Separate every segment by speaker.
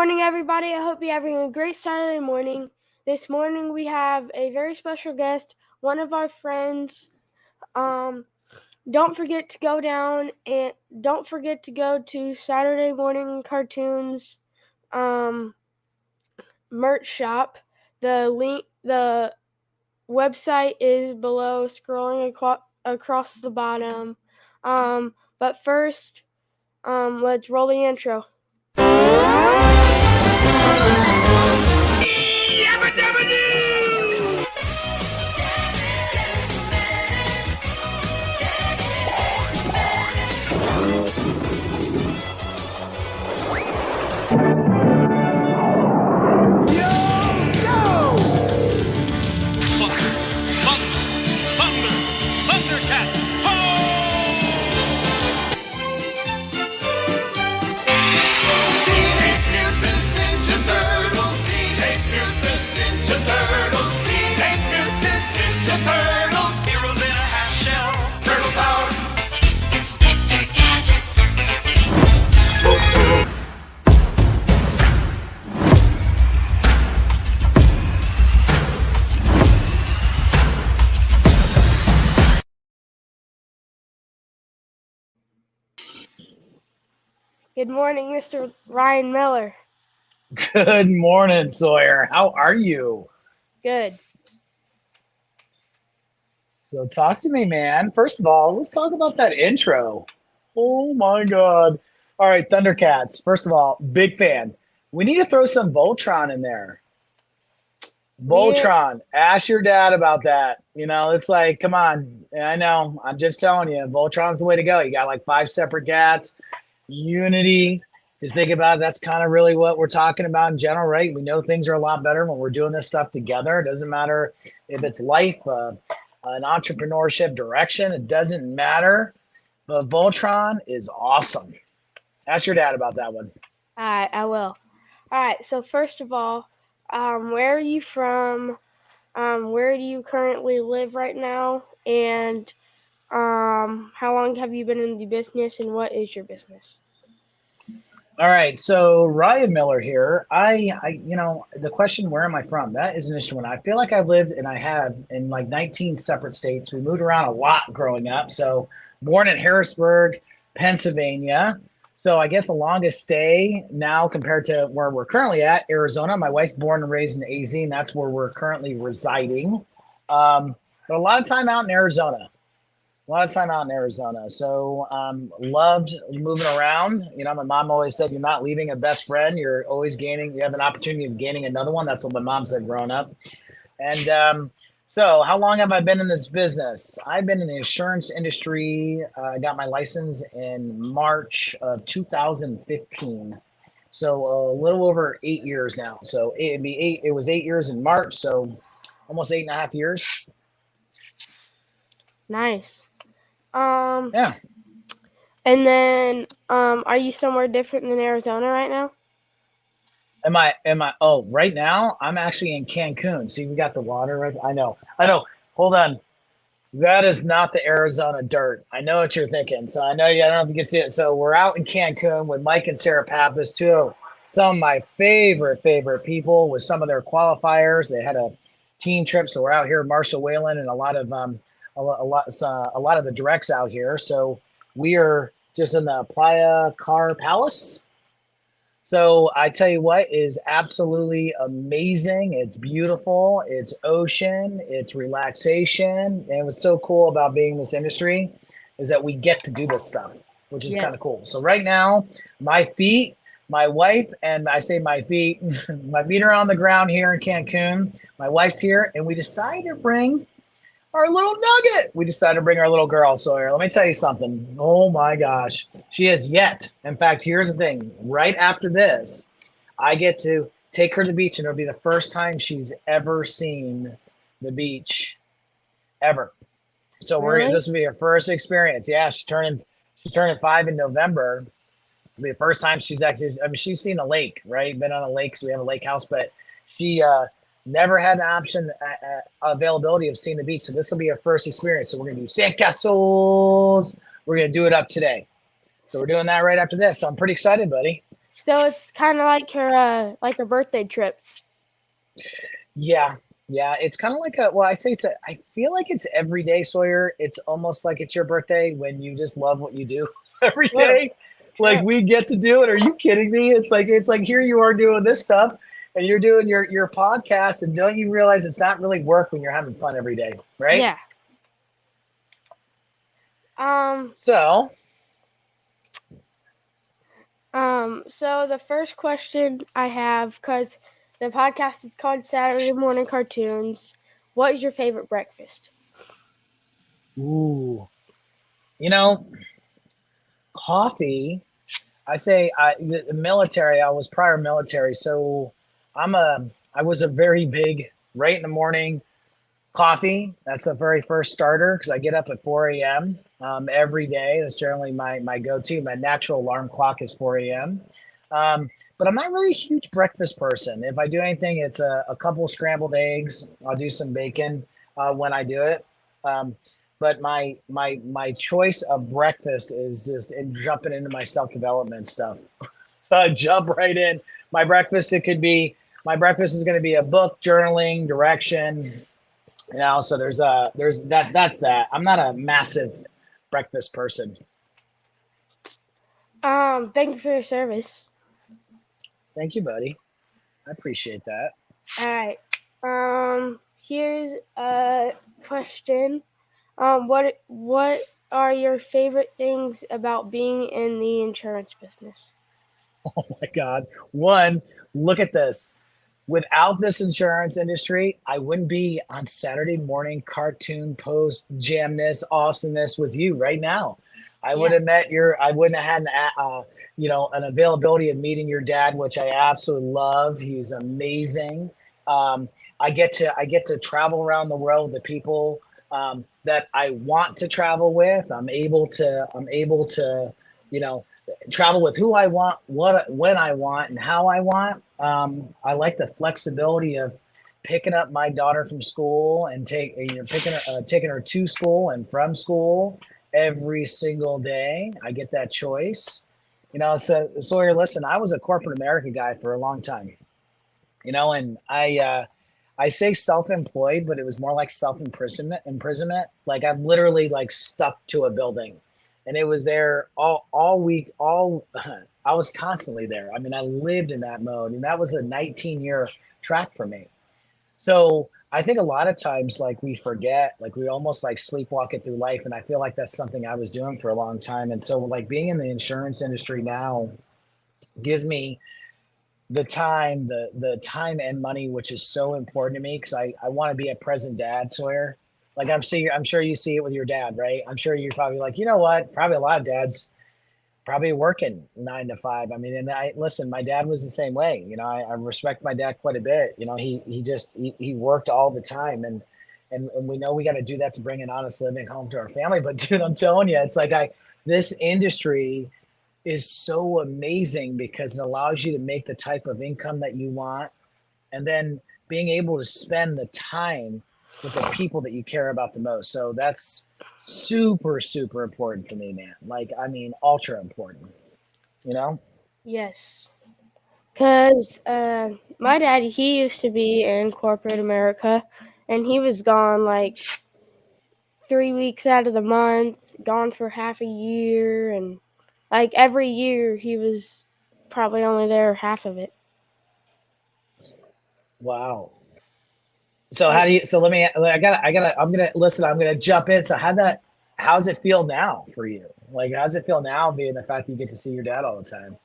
Speaker 1: morning, everybody. I hope you're having a great Saturday morning. This morning we have a very special guest, one of our friends. Don't forget to go down and don't forget to go to Saturday Morning Cartoons merch shop. The website is below, scrolling across the bottom. But first, let's roll the intro. Good morning, Mr. Ryan Miller.
Speaker 2: Good morning, Sawyer. How are you?
Speaker 1: Good.
Speaker 2: So talk to me, man. First of all, let's talk about that intro. Oh my God. All right, Thundercats. First of all, big fan. We need to throw some Voltron in there. Voltron. Ask your dad about that. It's like, come on. I know. I'm just telling you, Voltron's the way to go. You got like 5 separate cats. Unity. Just think about it, that's kind of really what we're talking about in general, right? We know things are a lot better when we're doing this stuff together. It doesn't matter if it's life, an entrepreneurship direction. It doesn't matter. But Voltron is awesome. Ask your dad about that one.
Speaker 1: All right, I will. All right, so first of all, where are you from? Where do you currently live right now? And how long have you been in the business, and what is your business?
Speaker 2: All right, so Ryan Miller here. The question, where am I from? That is an interesting one. I feel like I've lived, and I have, in like 19 separate states. We moved around a lot growing up. So born in Harrisburg, Pennsylvania. So I guess the longest stay now compared to where we're currently at, Arizona. My wife's born and raised in AZ, and that's where we're currently residing. But a lot of time out in Arizona. So loved moving around. My mom always said, you're not leaving a best friend. You're always gaining. You have an opportunity of gaining another one. That's what my mom said growing up. And so how long have I been in this business? I've been in the insurance industry. I got my license in March of 2015. So a little over 8 years now. So it'd be 8. It was 8 years in March. So almost 8.5 years.
Speaker 1: Nice.
Speaker 2: Yeah.
Speaker 1: And then, are you somewhere different than Arizona right now?
Speaker 2: Am I? Oh, right now I'm actually in Cancun. See, we got the water right. I know. Hold on. That is not the Arizona dirt. I know what you're thinking. So I know you. I don't know if you can see it. So we're out in Cancun with Mike and Sarah Pappas, two of some of my favorite people with some of their qualifiers. They had a team trip, so we're out here. Marshall Whalen and a lot of the directs out here. So we are just in the Playa Car Palace. So I tell you what is absolutely amazing. It's beautiful. It's ocean. It's relaxation. And what's so cool about being in this industry is that we get to do this stuff, which is kind of cool. So right now, my feet, my wife, and I say my feet, my feet are on the ground here in Cancun. My wife's here, and we decided to bring our little nugget. We decided to bring our little girl, Sawyer. Let me tell you something. Oh my gosh. She has yet. In fact, here's the thing. Right after this, I get to take her to the beach, and it'll be the first time she's ever seen the beach ever. So this will be her first experience. Yeah, she's turning 5 in November. It'll be the first time she's actually, she's seen a lake, right? Been on a lake, so we have a lake house, but she never had an option availability of seeing the beach. So this will be our first experience. So we're going to do sandcastles. We're going to do it up today. So we're doing that right after this. So I'm pretty excited, buddy.
Speaker 1: So it's kind of like a birthday trip.
Speaker 2: Yeah, yeah. It's kind of like a. Well, I'd say it's. I feel like it's every day, Sawyer. It's almost like it's your birthday when you just love what you do every
Speaker 1: True.
Speaker 2: day. Like
Speaker 1: True.
Speaker 2: we get to do it. Are you kidding me? It's like here you are doing this stuff, and you're doing your podcast, and don't you realize it's not really work when you're having fun every day, right?
Speaker 1: Yeah. Um.
Speaker 2: So,
Speaker 1: So the first question I have, because the podcast is called Saturday Morning Cartoons. What is your favorite breakfast?
Speaker 2: ooh, you know, coffee. I say the military. I was prior military, so I was a very big right in the morning coffee. That's the very first starter because I get up at 4 a.m. Every day. That's generally my go to. My natural alarm clock is 4 a.m. But I'm not really a huge breakfast person. If I do anything, it's a couple of scrambled eggs. I'll do some bacon when I do it. Um, but my choice of breakfast is just in jumping into my self development stuff. So I jump right in. My breakfast is going to be a book, journaling, direction, so there's that's that. I'm not a massive breakfast person.
Speaker 1: Thank you for your service.
Speaker 2: Thank you, buddy. I appreciate that.
Speaker 1: All right. Here's a question. What are your favorite things about being in the insurance business?
Speaker 2: Oh my God. One, look at this. Without this insurance industry, I wouldn't be on Saturday morning cartoon post jamness awesomeness with you right now.
Speaker 1: Yeah.
Speaker 2: I wouldn't have had an availability of meeting your dad, which I absolutely love. He's amazing. I get to travel around the world with the people that I want to travel with. I'm able to, you know, travel with who I want, what when I want, and how I want. I like the flexibility of picking up my daughter from school and taking her to school and from school every single day. I get that choice. So Sawyer, listen, I was a corporate America guy for a long time. And I say self-employed, but it was more like self-imprisonment. Imprisonment. Like I'm literally like stuck to a building, and it was there all week. All I was constantly there. I mean, I lived in that mode, and that was a 19-year track for me. So I think a lot of times, like we forget, like we almost like sleepwalking through life, and I feel like that's something I was doing for a long time. And so, like being in the insurance industry now gives me the time and money, which is so important to me because I want to be a present dad, Sawyer. Like I'm sure you see it with your dad, right? I'm sure you're probably like, you know what? Probably a lot of dads probably working 9 to 5. I mean, and I listen, my dad was the same way. I respect my dad quite a bit. He worked all the time, and we know we got to do that to bring an honest living home to our family. But dude, I'm telling you, it's like this industry is so amazing because it allows you to make the type of income that you want, and then being able to spend the time with the people that you care about the most. So that's super, super important for me, man. Like, I mean, ultra important, you know?
Speaker 1: Yes. Cause my daddy, he used to be in corporate America, and he was gone like 3 weeks out of the month, gone for half a year, and like every year he was probably only there half of it.
Speaker 2: Wow. So
Speaker 1: Like,
Speaker 2: so I'm gonna listen, I'm gonna jump in. So how's it feel now for you? Like, how's it feel now being the fact that you get to see your dad all the time?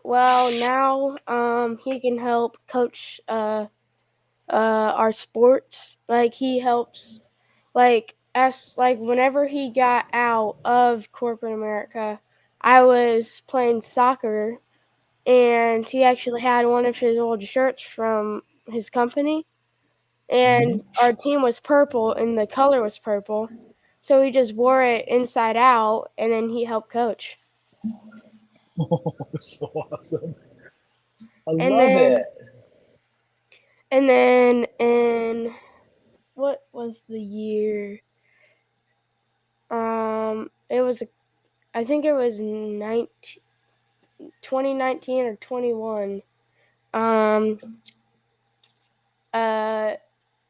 Speaker 1: well now he can help coach our sports. Like he helps like whenever he got out of corporate America, I was playing soccer, and he actually had one of his old shirts from his company, and
Speaker 2: Mm-hmm.
Speaker 1: our team was purple and the color was purple. So he just wore it inside out, and then he helped coach.
Speaker 2: So awesome. I
Speaker 1: And
Speaker 2: love it.
Speaker 1: then and then in what was the year? It was I think it was 19. 2019 or 21. Um, uh,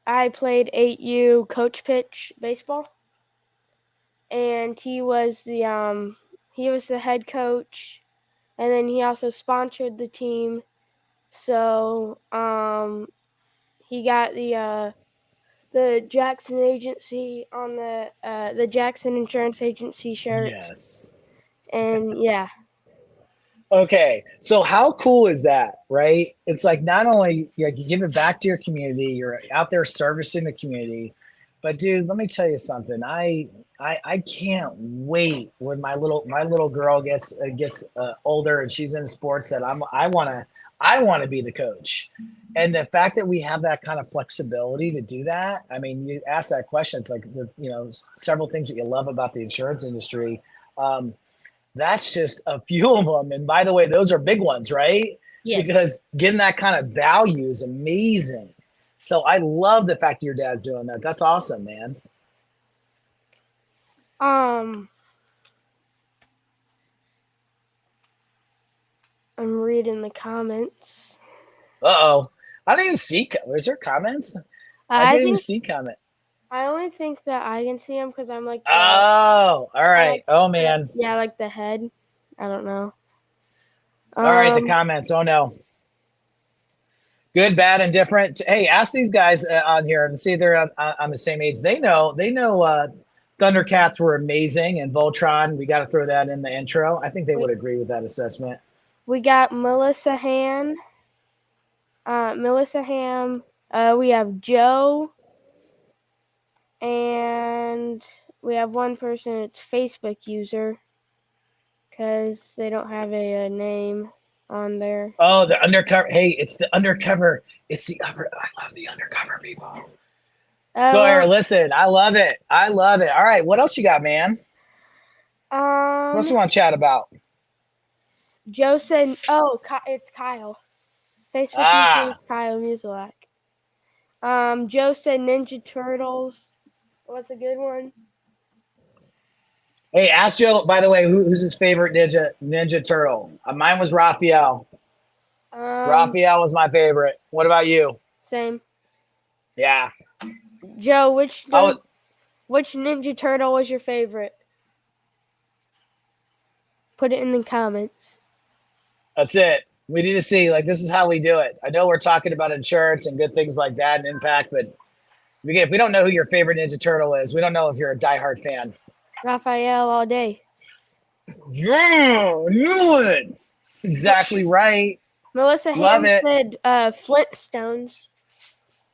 Speaker 1: I played 8U coach pitch baseball, and he was the head coach, and then he also sponsored the team. So he got the Jackson agency on the Jackson Insurance Agency shirts,
Speaker 2: Yes.
Speaker 1: and yeah.
Speaker 2: Okay, so how cool is that, right? It's like not only you give it back to your community, you're out there servicing the community, but dude, let me tell you something. I can't wait when my little girl gets older and she's in sports that I want to be the coach. And the fact that we have that kind of flexibility to do that, I mean, you ask that question, it's like several things that you love about the insurance industry. Um, that's just a few of them. And by the way, those are big ones, right?
Speaker 1: Yes.
Speaker 2: Because getting that kind of value is amazing. So I love the fact that your dad's doing that. That's awesome, man.
Speaker 1: Um, I'm reading the comments.
Speaker 2: Uh oh. I don't even see. Is there comments? I
Speaker 1: I
Speaker 2: can't even
Speaker 1: think
Speaker 2: see comment.
Speaker 1: I only think that I can see them because I'm like the
Speaker 2: Oh, all
Speaker 1: I
Speaker 2: right.
Speaker 1: like
Speaker 2: Oh
Speaker 1: like
Speaker 2: man.
Speaker 1: yeah like the head. I don't know.
Speaker 2: All right. The
Speaker 1: Um,
Speaker 2: comments. Oh no. Good, bad, and different. Hey, ask these guys on here and see if they're on the same age. They know. They know. Thundercats were amazing, and Voltron. We got to throw that in the intro. I think they
Speaker 1: we
Speaker 2: would agree with that assessment.
Speaker 1: we got Melissa Ham. We have Joe, and we have one person. It's Facebook user because they don't have a name on there.
Speaker 2: Oh, the undercover. Hey, it's the undercover. It's the upper. I love the undercover people. Sawyer,
Speaker 1: Well,
Speaker 2: listen, I love it. I love it. All right, what else you got, man? What else
Speaker 1: um,
Speaker 2: you want to chat about?
Speaker 1: Joe said, "Oh, it's Kyle." Facebook user
Speaker 2: Ah,
Speaker 1: is Kyle Musilak. Joe said Ninja Turtles was a good one.
Speaker 2: hey, ask Joe. By the way, who's his favorite Ninja Turtle? Mine was Raphael.
Speaker 1: Um,
Speaker 2: Raphael was my favorite. What about you?
Speaker 1: Same.
Speaker 2: Yeah,
Speaker 1: Joe,
Speaker 2: I was.
Speaker 1: which Ninja Turtle was your favorite? Put it in the comments.
Speaker 2: That's it. We need to see. Like, this is how we do it. I know we're talking about insurance and good things like that and impact, but if we don't know who your favorite Ninja Turtle is, we don't know if you're a diehard fan.
Speaker 1: Raphael all day.
Speaker 2: Yeah, I knew it. Exactly right.
Speaker 1: Melissa
Speaker 2: Love
Speaker 1: Ham
Speaker 2: it.
Speaker 1: said Flintstones.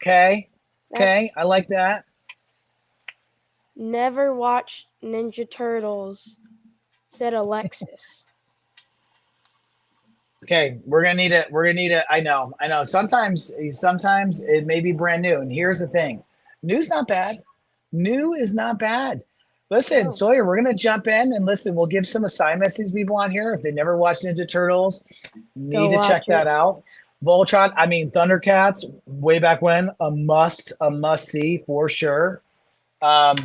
Speaker 2: Okay. Okay.
Speaker 1: That's
Speaker 2: I like that.
Speaker 1: never watched Ninja Turtles, said Alexis.
Speaker 2: Okay. We're gonna need it. I know. I know. Sometimes it may be brand new. And here's the thing. New's not bad. New is not bad. Listen,
Speaker 1: No,
Speaker 2: Sawyer, we're gonna jump in and listen. We'll give some assignments to these people on here. If they never watched Ninja Turtles,
Speaker 1: go
Speaker 2: need to check
Speaker 1: watch
Speaker 2: that
Speaker 1: it.
Speaker 2: out. Voltron, I mean Thundercats, way back when, a must see for sure. Um,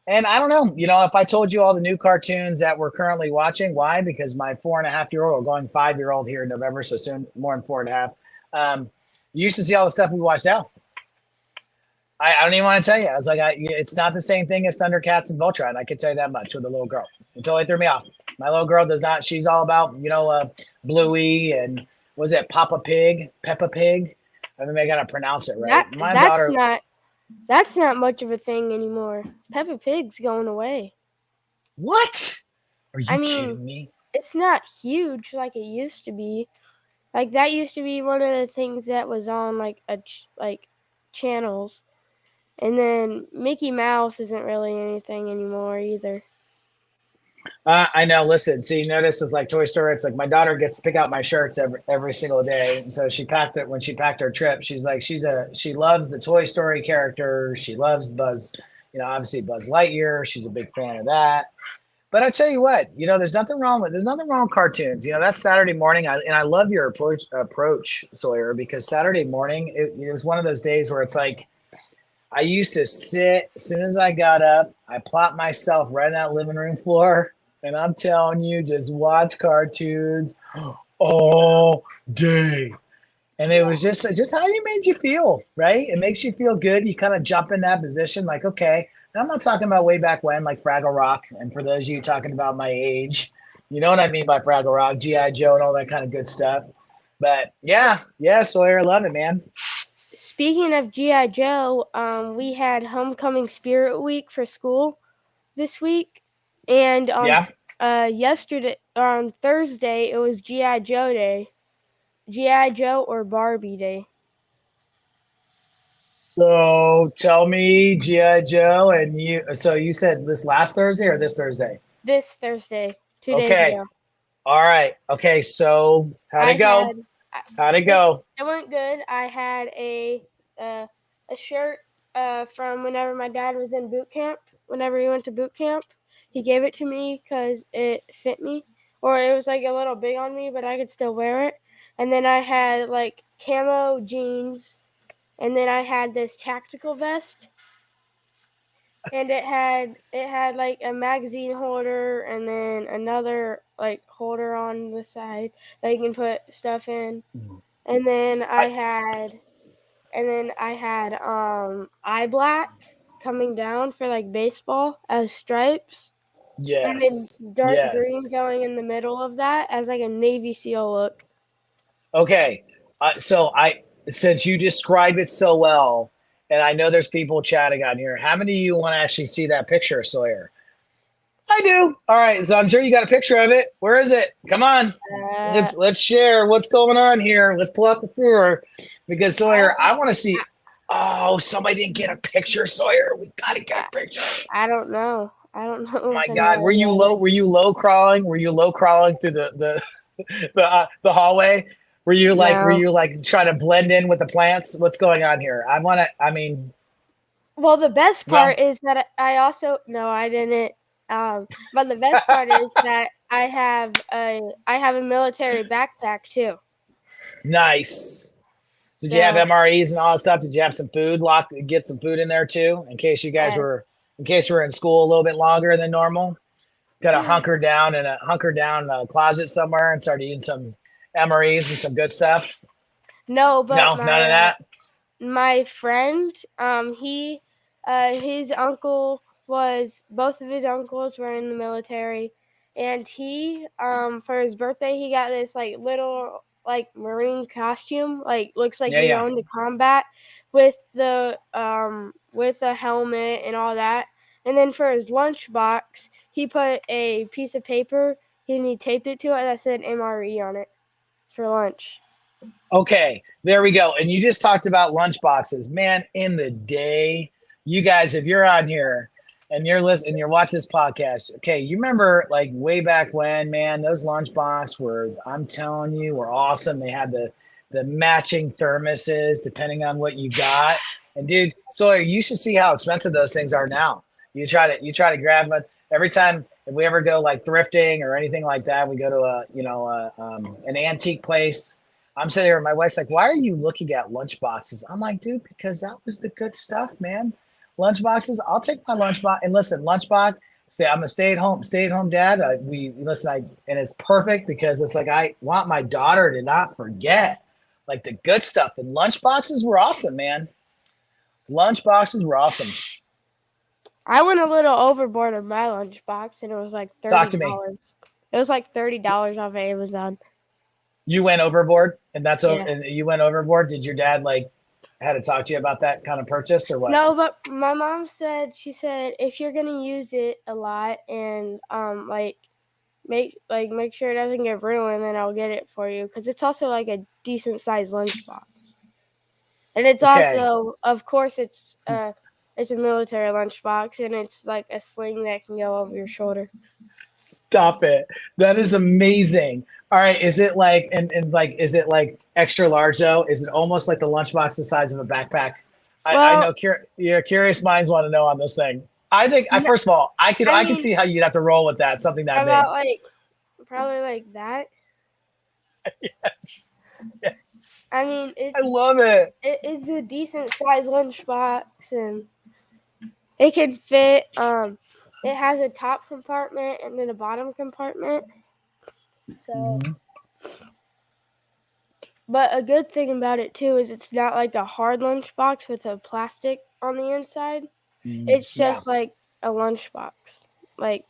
Speaker 2: and I don't know, if I told you all the new cartoons that we're currently watching, why? Because my 4.5 year old, or going 5 year old here in November, so soon more than 4.5. You used to see all the stuff we watch now. I don't even want to tell you. I was like, it's not the same thing as Thundercats and Voltron. I can tell you that much with a little girl. It totally threw me off. My little girl does not. She's all about Bluey and was it Peppa Pig. I mean, I gotta pronounce it right.
Speaker 1: That
Speaker 2: My daughter.
Speaker 1: that's not much of a thing anymore. Peppa Pig's going away.
Speaker 2: What? Are
Speaker 1: I
Speaker 2: you
Speaker 1: mean,
Speaker 2: kidding me?
Speaker 1: it's not huge like it used to be. Like that used to be one of the things that was on like like channels. And then Mickey Mouse isn't really anything anymore either.
Speaker 2: I know. Listen, so you notice it's like Toy Story. It's like my daughter gets to pick out my shirts every single day. And so she packed it when she packed her trip. She's like, she loves the Toy Story character. She loves Buzz. Obviously Buzz Lightyear. She's a big fan of that. But I tell you what, there's nothing wrong with cartoons. That's Saturday morning, and I love your approach, Sawyer, because Saturday morning it was one of those days where it's like I used to sit as soon as I got up, I plopped myself right on that living room floor, and I'm telling you, just watch cartoons all day. And it
Speaker 1: Yeah.
Speaker 2: was just how you made you feel, right? It makes you feel good. You kind of jump in that position, like, okay. And I'm not talking about way back when, like Fraggle Rock. And for those of you talking about my age, you know what I mean by Fraggle Rock, GI Joe, and all that kind of good stuff. But yeah, yeah, Sawyer, I love it, man.
Speaker 1: Speaking of GI Joe, we had Homecoming Spirit Week for school this week, and on
Speaker 2: Yeah.
Speaker 1: yesterday on Thursday it was GI Joe Day, GI Joe or Barbie Day.
Speaker 2: So tell me, GI Joe, and you. So you said this last Thursday or this Thursday?
Speaker 1: This Thursday, 2 days
Speaker 2: Okay.
Speaker 1: ago.
Speaker 2: All right. Okay. So how'd it
Speaker 1: I
Speaker 2: go?
Speaker 1: had
Speaker 2: How'd it
Speaker 1: it.
Speaker 2: go?
Speaker 1: It went good. I had uh, a shirt from whenever my dad was in boot camp. Whenever he went to boot camp, he gave it to me because it fit me, or it was like a little big on me, but I could still wear it. And then I had like camo jeans, and then I had this tactical vest, and it had like a magazine holder, and then another like holder on the side that you can put stuff in. And then I
Speaker 2: I,
Speaker 1: had eye black coming down for like baseball as stripes, and then
Speaker 2: yes.
Speaker 1: dark green
Speaker 2: Yes.
Speaker 1: going in the middle of that as like a Navy SEAL look.
Speaker 2: Okay. So I since you describe it so well, and I know there's people chatting on here. How many of you want to actually see that picture, Sawyer? I do. All right. So I'm sure you got a picture of it. Where is it? Come on.
Speaker 1: Uh,
Speaker 2: Let's share what's going on here. Let's pull up the floor because Sawyer, I want to see. Oh, somebody didn't get a picture, Sawyer. We gotta get
Speaker 1: I,
Speaker 2: a picture.
Speaker 1: I don't know. I don't know
Speaker 2: My
Speaker 1: if
Speaker 2: God, were
Speaker 1: anybody
Speaker 2: you
Speaker 1: has.
Speaker 2: low? Were you low crawling? Were you low crawling through the hallway? Were
Speaker 1: No.
Speaker 2: you like trying to blend in with the plants? What's going on here? I want to. I mean,
Speaker 1: Well, the best part
Speaker 2: well,
Speaker 1: is that I also no, I didn't. But the best part is that I have a military backpack too.
Speaker 2: nice. Did you have
Speaker 1: So
Speaker 2: MREs and all that stuff? Did you have some food locked? Get some food in there too,
Speaker 1: uh,
Speaker 2: in case you were in school a little bit longer than normal. Got to hunker down in a closet somewhere and start eating some MREs and some good stuff.
Speaker 1: no, but
Speaker 2: No, none of that.
Speaker 1: my friend, his uncle was both of his uncles were in the military, and for his birthday, he got this like little like marine costume, like looks like
Speaker 2: Yeah,
Speaker 1: you're
Speaker 2: yeah.
Speaker 1: going to combat with a helmet and all that. And then for his lunchbox, he put a piece of paper and he taped it to it that said MRE on it for lunch.
Speaker 2: Okay, there we go. And you just talked about lunch boxes. Man, in the day, you guys, if you're on here and you're listening, you're watching this podcast, okay, you remember like way back when, man, those lunch boxes were, I'm telling you, were awesome. They had the matching thermoses depending on what you got. And dude, Sawyer, you should see how expensive those things are now. You try to grab one every time if we ever go like thrifting or anything like that, we go to an antique place. I'm sitting here, my wife's like, "Why are you looking at lunch boxes?" I'm like, "Dude, because that was the good stuff, man. Lunch boxes. I'll take my lunch box and listen, lunch box. I'm a stay at home dad. We listen, and it's perfect because it's like I want my daughter to not forget like the good stuff. And lunch boxes were awesome, man. Lunch boxes were awesome.
Speaker 1: I went a little overboard on my lunchbox, and it was like
Speaker 2: Talk
Speaker 1: thirty
Speaker 2: to me.
Speaker 1: dollars. It was like $30 off of Amazon.
Speaker 2: You went overboard, and
Speaker 1: Yeah.
Speaker 2: you went overboard. Did your dad like had to talk to you about that kind of purchase or what?
Speaker 1: No, but my mom said she said if you're gonna use it a lot and make sure it doesn't get ruined, then I'll get it for you because it's also like a decent sized lunchbox, and it's
Speaker 2: Okay.
Speaker 1: also of course it's a military lunchbox and it's like a sling that can go over your shoulder.
Speaker 2: Stop it. That is amazing. All right. Is it like and like is it like extra large though? Is it almost like the lunchbox the size of a backpack? I
Speaker 1: Well,
Speaker 2: know curious minds want to know on this thing. I think I
Speaker 1: no,
Speaker 2: first of all,
Speaker 1: I
Speaker 2: I could
Speaker 1: mean
Speaker 2: see how you'd have to roll with that, something that big.
Speaker 1: about like probably like that.
Speaker 2: Yes. Yes.
Speaker 1: I mean,
Speaker 2: I love it.
Speaker 1: it's a decent sized lunchbox, and it can fit. it has a top compartment and then a bottom compartment. So,
Speaker 2: Mm-hmm.
Speaker 1: but a good thing about it too is it's not like a hard lunchbox with a plastic on the inside.
Speaker 2: Mm-hmm.
Speaker 1: It's
Speaker 2: Yeah.
Speaker 1: just like a lunchbox, like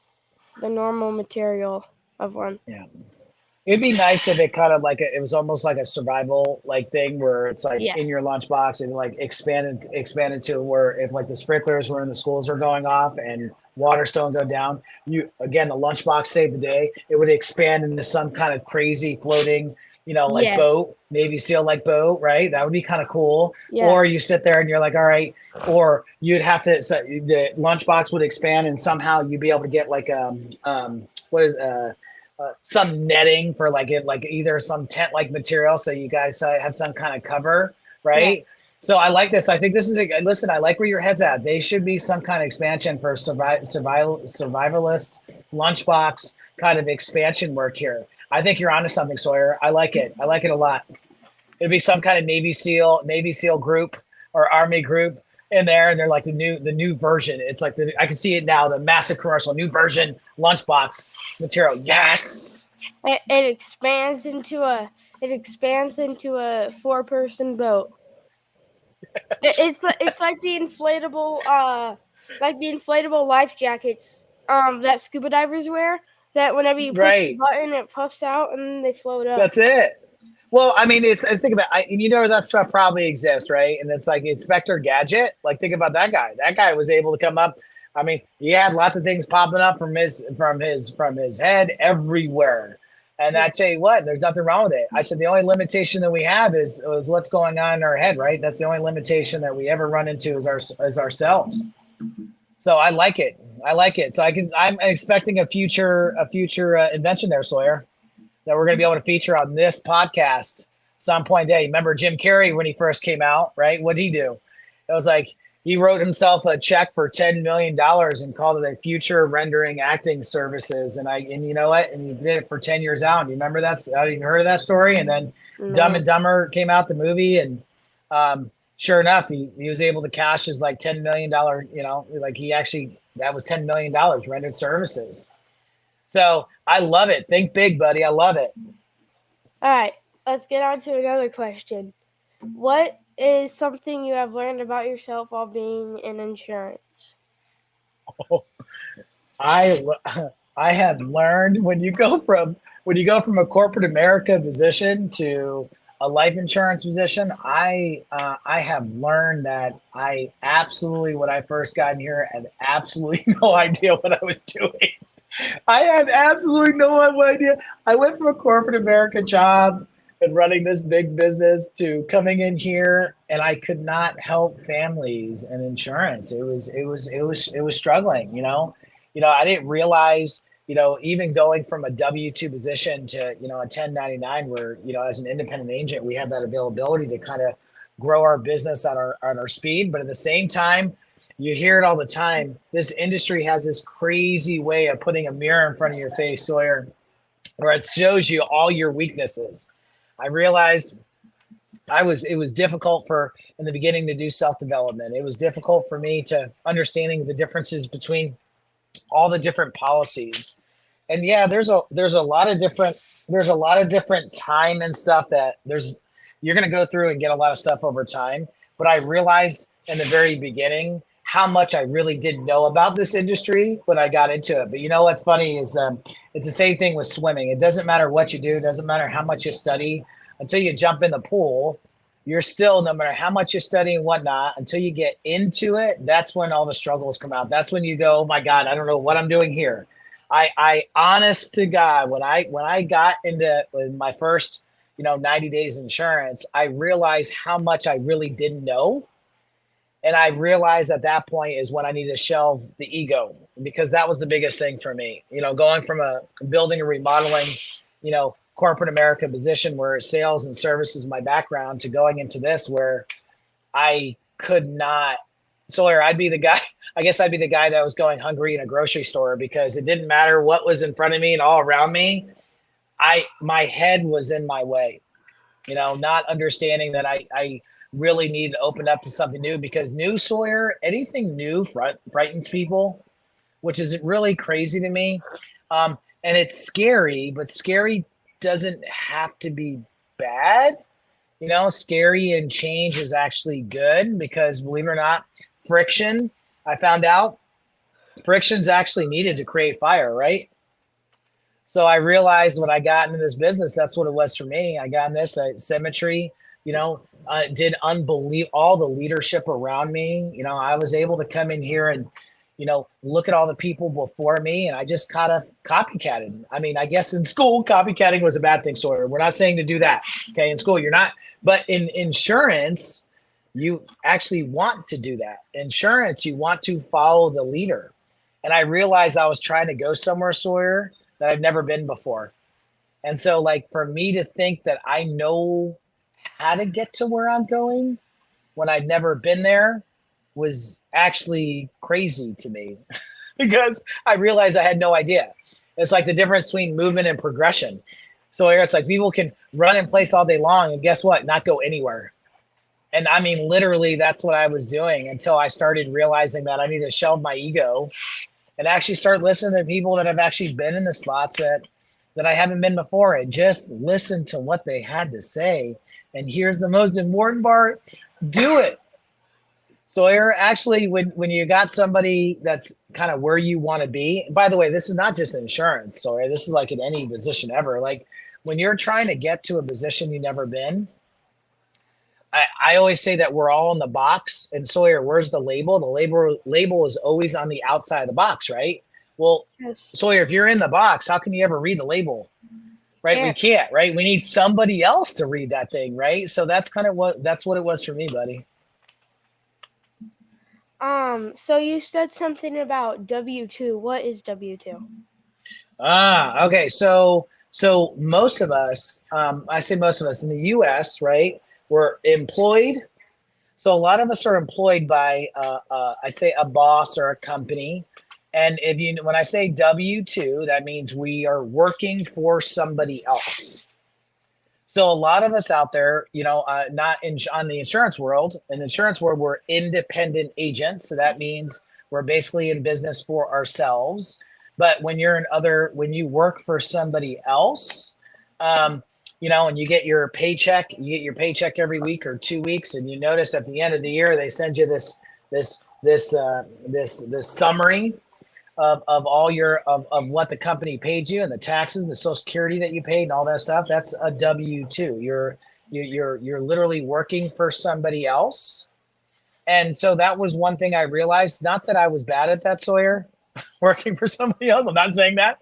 Speaker 1: the normal material of one.
Speaker 2: Yeah. It'd be nice if it kind of like it was almost like a survival like thing where it's like
Speaker 1: Yeah.
Speaker 2: in your lunchbox and like expanded to where if like the sprinklers were in the schools are going off and water's still go down, you again the lunchbox saved the day. It would expand into some kind of crazy floating, like
Speaker 1: Yes.
Speaker 2: boat, Navy SEAL like boat, right? That would be kind of cool.
Speaker 1: Yeah.
Speaker 2: Or you sit there and you're like, all right, or you'd have to so the lunchbox would expand and somehow you'd be able to get like what is some netting for like it like either some tent like material so you guys have some kind of cover, right?
Speaker 1: Yes.
Speaker 2: So I like this. I think this is a listen. I like where your head's at. They should be some kind of expansion for survivalist lunchbox kind of expansion work here. I think you're onto something, Sawyer. I like it. I like it a lot. It'd be some kind of Navy SEAL group or Army group in there, and they're like the new version. It's like I can see it now, the massive commercial, new version lunchbox material. Yes.
Speaker 1: It expands into a 4-person boat. It's
Speaker 2: Yes.
Speaker 1: like the inflatable life jackets that scuba divers wear. That whenever you push the
Speaker 2: Right.
Speaker 1: button, it puffs out and then they float up.
Speaker 2: That's it. Well, I mean, I think about, and that stuff probably exists, right? And it's like Inspector Gadget. Like, think about that guy. That guy was able to come up. I mean, he had lots of things popping up from his head everywhere. And I
Speaker 1: Yeah.
Speaker 2: tell you what, there's nothing wrong with it. I said the only limitation that we have is what's going on in our head, right? That's the only limitation that we ever run into is ourselves. So I like it. I like it. So I'm expecting a future invention there, Sawyer, that we're going to be able to feature on this podcast some point today. Remember Jim Carrey when he first came out, right? What did he do? It was like he wrote himself a check for $10 million and called it a future rendering acting services. And you know what? And he did it for 10 years out. And you remember that? I didn't heard of that story. And then Dumb
Speaker 1: No.
Speaker 2: and Dumber came out, the movie, and sure enough, he was able to cash his like $10 million. Like he actually that was $10 million rendered services. So I love it. Think big, buddy. I love it.
Speaker 1: All right. Let's get on to another question. What is something you have learned about yourself while being in insurance?
Speaker 2: I I have learned when you go from a corporate America position to a life insurance position, I have learned that I absolutely when I first got in here had absolutely no idea what I was doing. I had absolutely no idea. I went from a corporate America job and running this big business to coming in here, and I could not help families and insurance. It was struggling. I didn't realize. Even going from a W-2 position to a 1099, where as an independent agent, we have that availability to kind of grow our business on our speed, but at the same time you hear it all the time. This industry has this crazy way of putting a mirror in front of your face, Sawyer, where it shows you all your weaknesses. I realized it was difficult for in the beginning to do self development. It was difficult for me to understanding the differences between all the different policies. And yeah, there's a lot of different time and stuff that you're going to go through and get a lot of stuff over time. But I realized in the very beginning how much I really didn't know about this industry when I got into it. But you know what's funny is it's the same thing with swimming. It doesn't matter what you do, it doesn't matter how much you study until you jump in the pool. You're still, no matter how much you study and whatnot, until you get into it, that's when all the struggles come out. That's when you go, oh my God, I don't know what I'm doing here. I honest to God, when I got into my first 90 days insurance, I realized how much I really didn't know. And I realized at that point is when I needed to shelve the ego, because that was the biggest thing for me. Going from a building and remodeling, corporate America position where sales and service is my background to going into this where I could not. Sawyer, I'd be the guy. I guess I'd be the guy that was going hungry in a grocery store because it didn't matter what was in front of me and all around me. My head was in my way, not understanding that I really need to open up to something new because new, Sawyer, anything new frightens people. which is really crazy to me. And it's scary, but scary doesn't have to be bad. Scary and change is actually good because, believe it or not, friction, I found out, friction's actually needed to create fire, right? So I realized when I got into this business, that's what it was for me. I got in this symmetry, did unbelievable all the leadership around me. I was able to come in here and, look at all the people before me, and I just kind of copycatted. I mean, I guess in school, copycatting was a bad thing, Sawyer. We're not saying to do that. Okay. In school, you're not, but in insurance, you actually want to do that. Insurance, you want to follow the leader. And I realized I was trying to go somewhere, Sawyer, that I've never been before. And so, like, for me to think that I know how to get to where I'm going when I've never been there was actually crazy to me because I realized I had no idea. It's like the difference between movement and progression. So it's like people can run in place all day long and guess what? Not go anywhere. And I mean, literally, that's what I was doing until I started realizing that I need to shelve my ego and actually start listening to people that have actually been in the slots that I haven't been before, and just listen to what they had to say. And here's the most important part: do it. Sawyer, actually, when you got somebody that's kind of where you want to be, by the way, this is not just insurance, Sawyer. This is like in any position ever. Like when you're trying to get to a position you've never been, I always say that we're all in the box. And Sawyer, where's the label? The label is always on the outside of the box, right? Well,
Speaker 1: Yes.
Speaker 2: Sawyer, if you're in the box, how can you ever read the label? Right? We
Speaker 1: Yeah.
Speaker 2: can't, right? We need somebody else to read that thing, right? So that's what it was for me, buddy.
Speaker 1: So you said something about W-2. What is W-2?
Speaker 2: Okay. So most of us, I say most of us in the U.S., right? We're employed. So a lot of us are employed by, I say, a boss or a company. And when I say W-2, that means we are working for somebody else. So a lot of us out there, not on the insurance world. In the insurance world, we're independent agents. So that means we're basically in business for ourselves. But when you work for somebody else, and you get your paycheck every week or 2 weeks, and you notice at the end of the year they send you this summary of all of what the company paid you and the taxes, the social security that you paid, and all that stuff. That's a W-2. You're literally working for somebody else. And so that was one thing I realized. Not that I was bad at that, Sawyer, working for somebody else. I'm not saying that,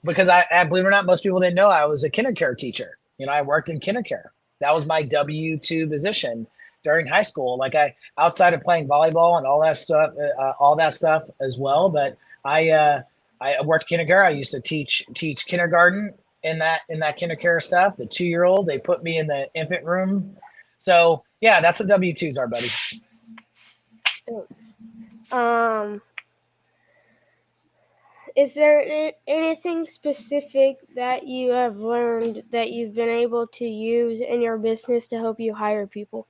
Speaker 2: because I believe it or not, most people didn't know I was a kindergarten teacher. I worked in kindergarten. That was my W-2 position during high school. Like outside of playing volleyball and all that stuff as well. But I worked kindergarten. I used to teach kindergarten in that kindergarten stuff. The 2-year-old, they put me in the infant room. So yeah, that's what W-2s are, buddy.
Speaker 1: Thanks. Is there anything specific that you have learned that you've been able to use in your business to help you hire people?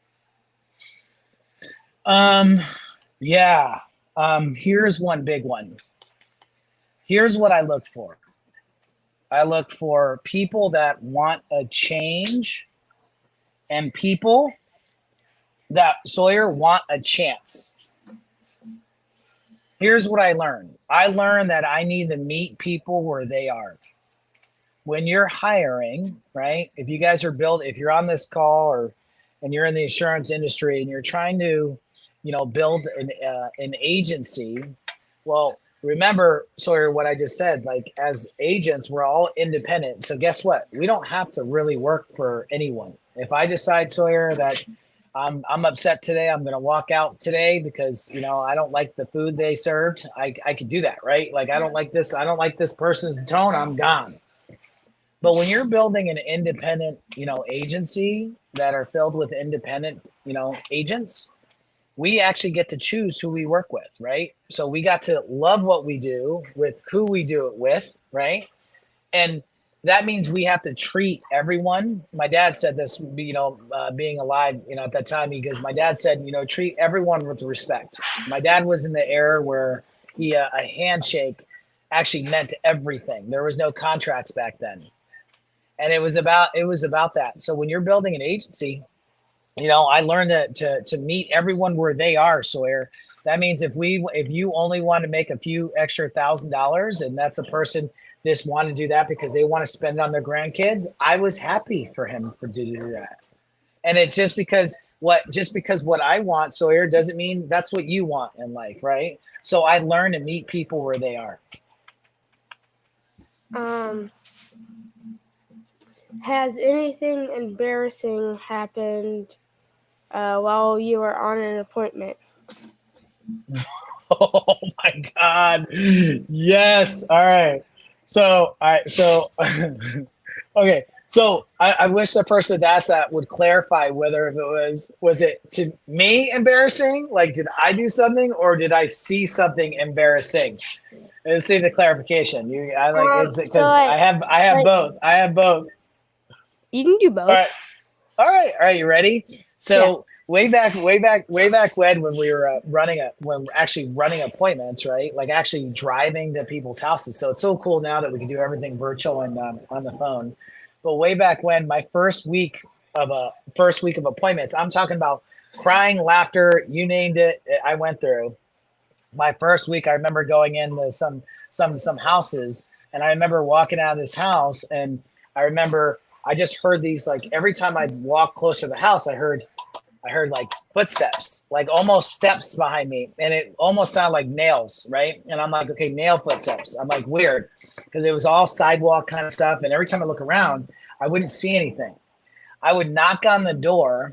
Speaker 2: Yeah. Here's one big one. Here's what I look for. I look for people that want a change and people that, Sawyer, want a chance. Here's what I learned. I learned that I need to meet people where they are. When you're hiring, right? If you're on this call and you're in the insurance industry and you're trying to, build an agency, well, remember, Sawyer, what I just said. Like as agents, we're all independent. So guess what? We don't have to really work for anyone. If I decide, Sawyer, that I'm upset today, I'm going to walk out today because I don't like the food they served. I could do that, right? Like I don't like this. I don't like this person's tone. I'm gone. But when you're building an independent, agency that are filled with independent, agents, we actually get to choose who we work with, right? So we got to love what we do with who we do it with, right? And that means we have to treat everyone. My dad said this, being alive, at that time, because my dad said, treat everyone with respect. My dad was in the era where, a handshake actually meant everything. There was no contracts back then, and it was about that. So when you're building an agency, I learned to meet everyone where they are, Sawyer. That means if you only want to make a few extra $1,000, and that's a person just want to do that because they want to spend it on their grandkids, I was happy for him for to do that. And it just because what I want, Sawyer, doesn't mean that's what you want in life, right? So I learned to meet people where they are.
Speaker 1: Um, has anything embarrassing happened while you were on an appointment?
Speaker 2: Oh my God. Yes. All right. So okay. So I wish the person that asked that would clarify whether if it was it to me embarrassing? Like, did I do something or did I see something embarrassing? Let's see the clarification. I like it's
Speaker 1: So
Speaker 2: because I have
Speaker 1: like
Speaker 2: both. I have both.
Speaker 1: you can do
Speaker 2: All
Speaker 1: both.
Speaker 2: right. All right. All right. You ready?
Speaker 1: Yeah.
Speaker 2: So way back when we were when we're actually running appointments, right? Like actually driving to people's houses. So it's so cool now that we can do everything virtual and on the phone. But way back when, my first week of appointments, I'm talking about crying, laughter, you named it. I went through my first week. I remember going into some houses, and I remember walking out of this house, and I remember I just heard these like every time I'd walk closer to the house, I heard like footsteps, like almost steps behind me, and it almost sounded like nails, right? And I'm like, okay, nail footsteps. I'm like weird because it was all sidewalk kind of stuff, and every time I look around, I wouldn't see anything. I would knock on the door,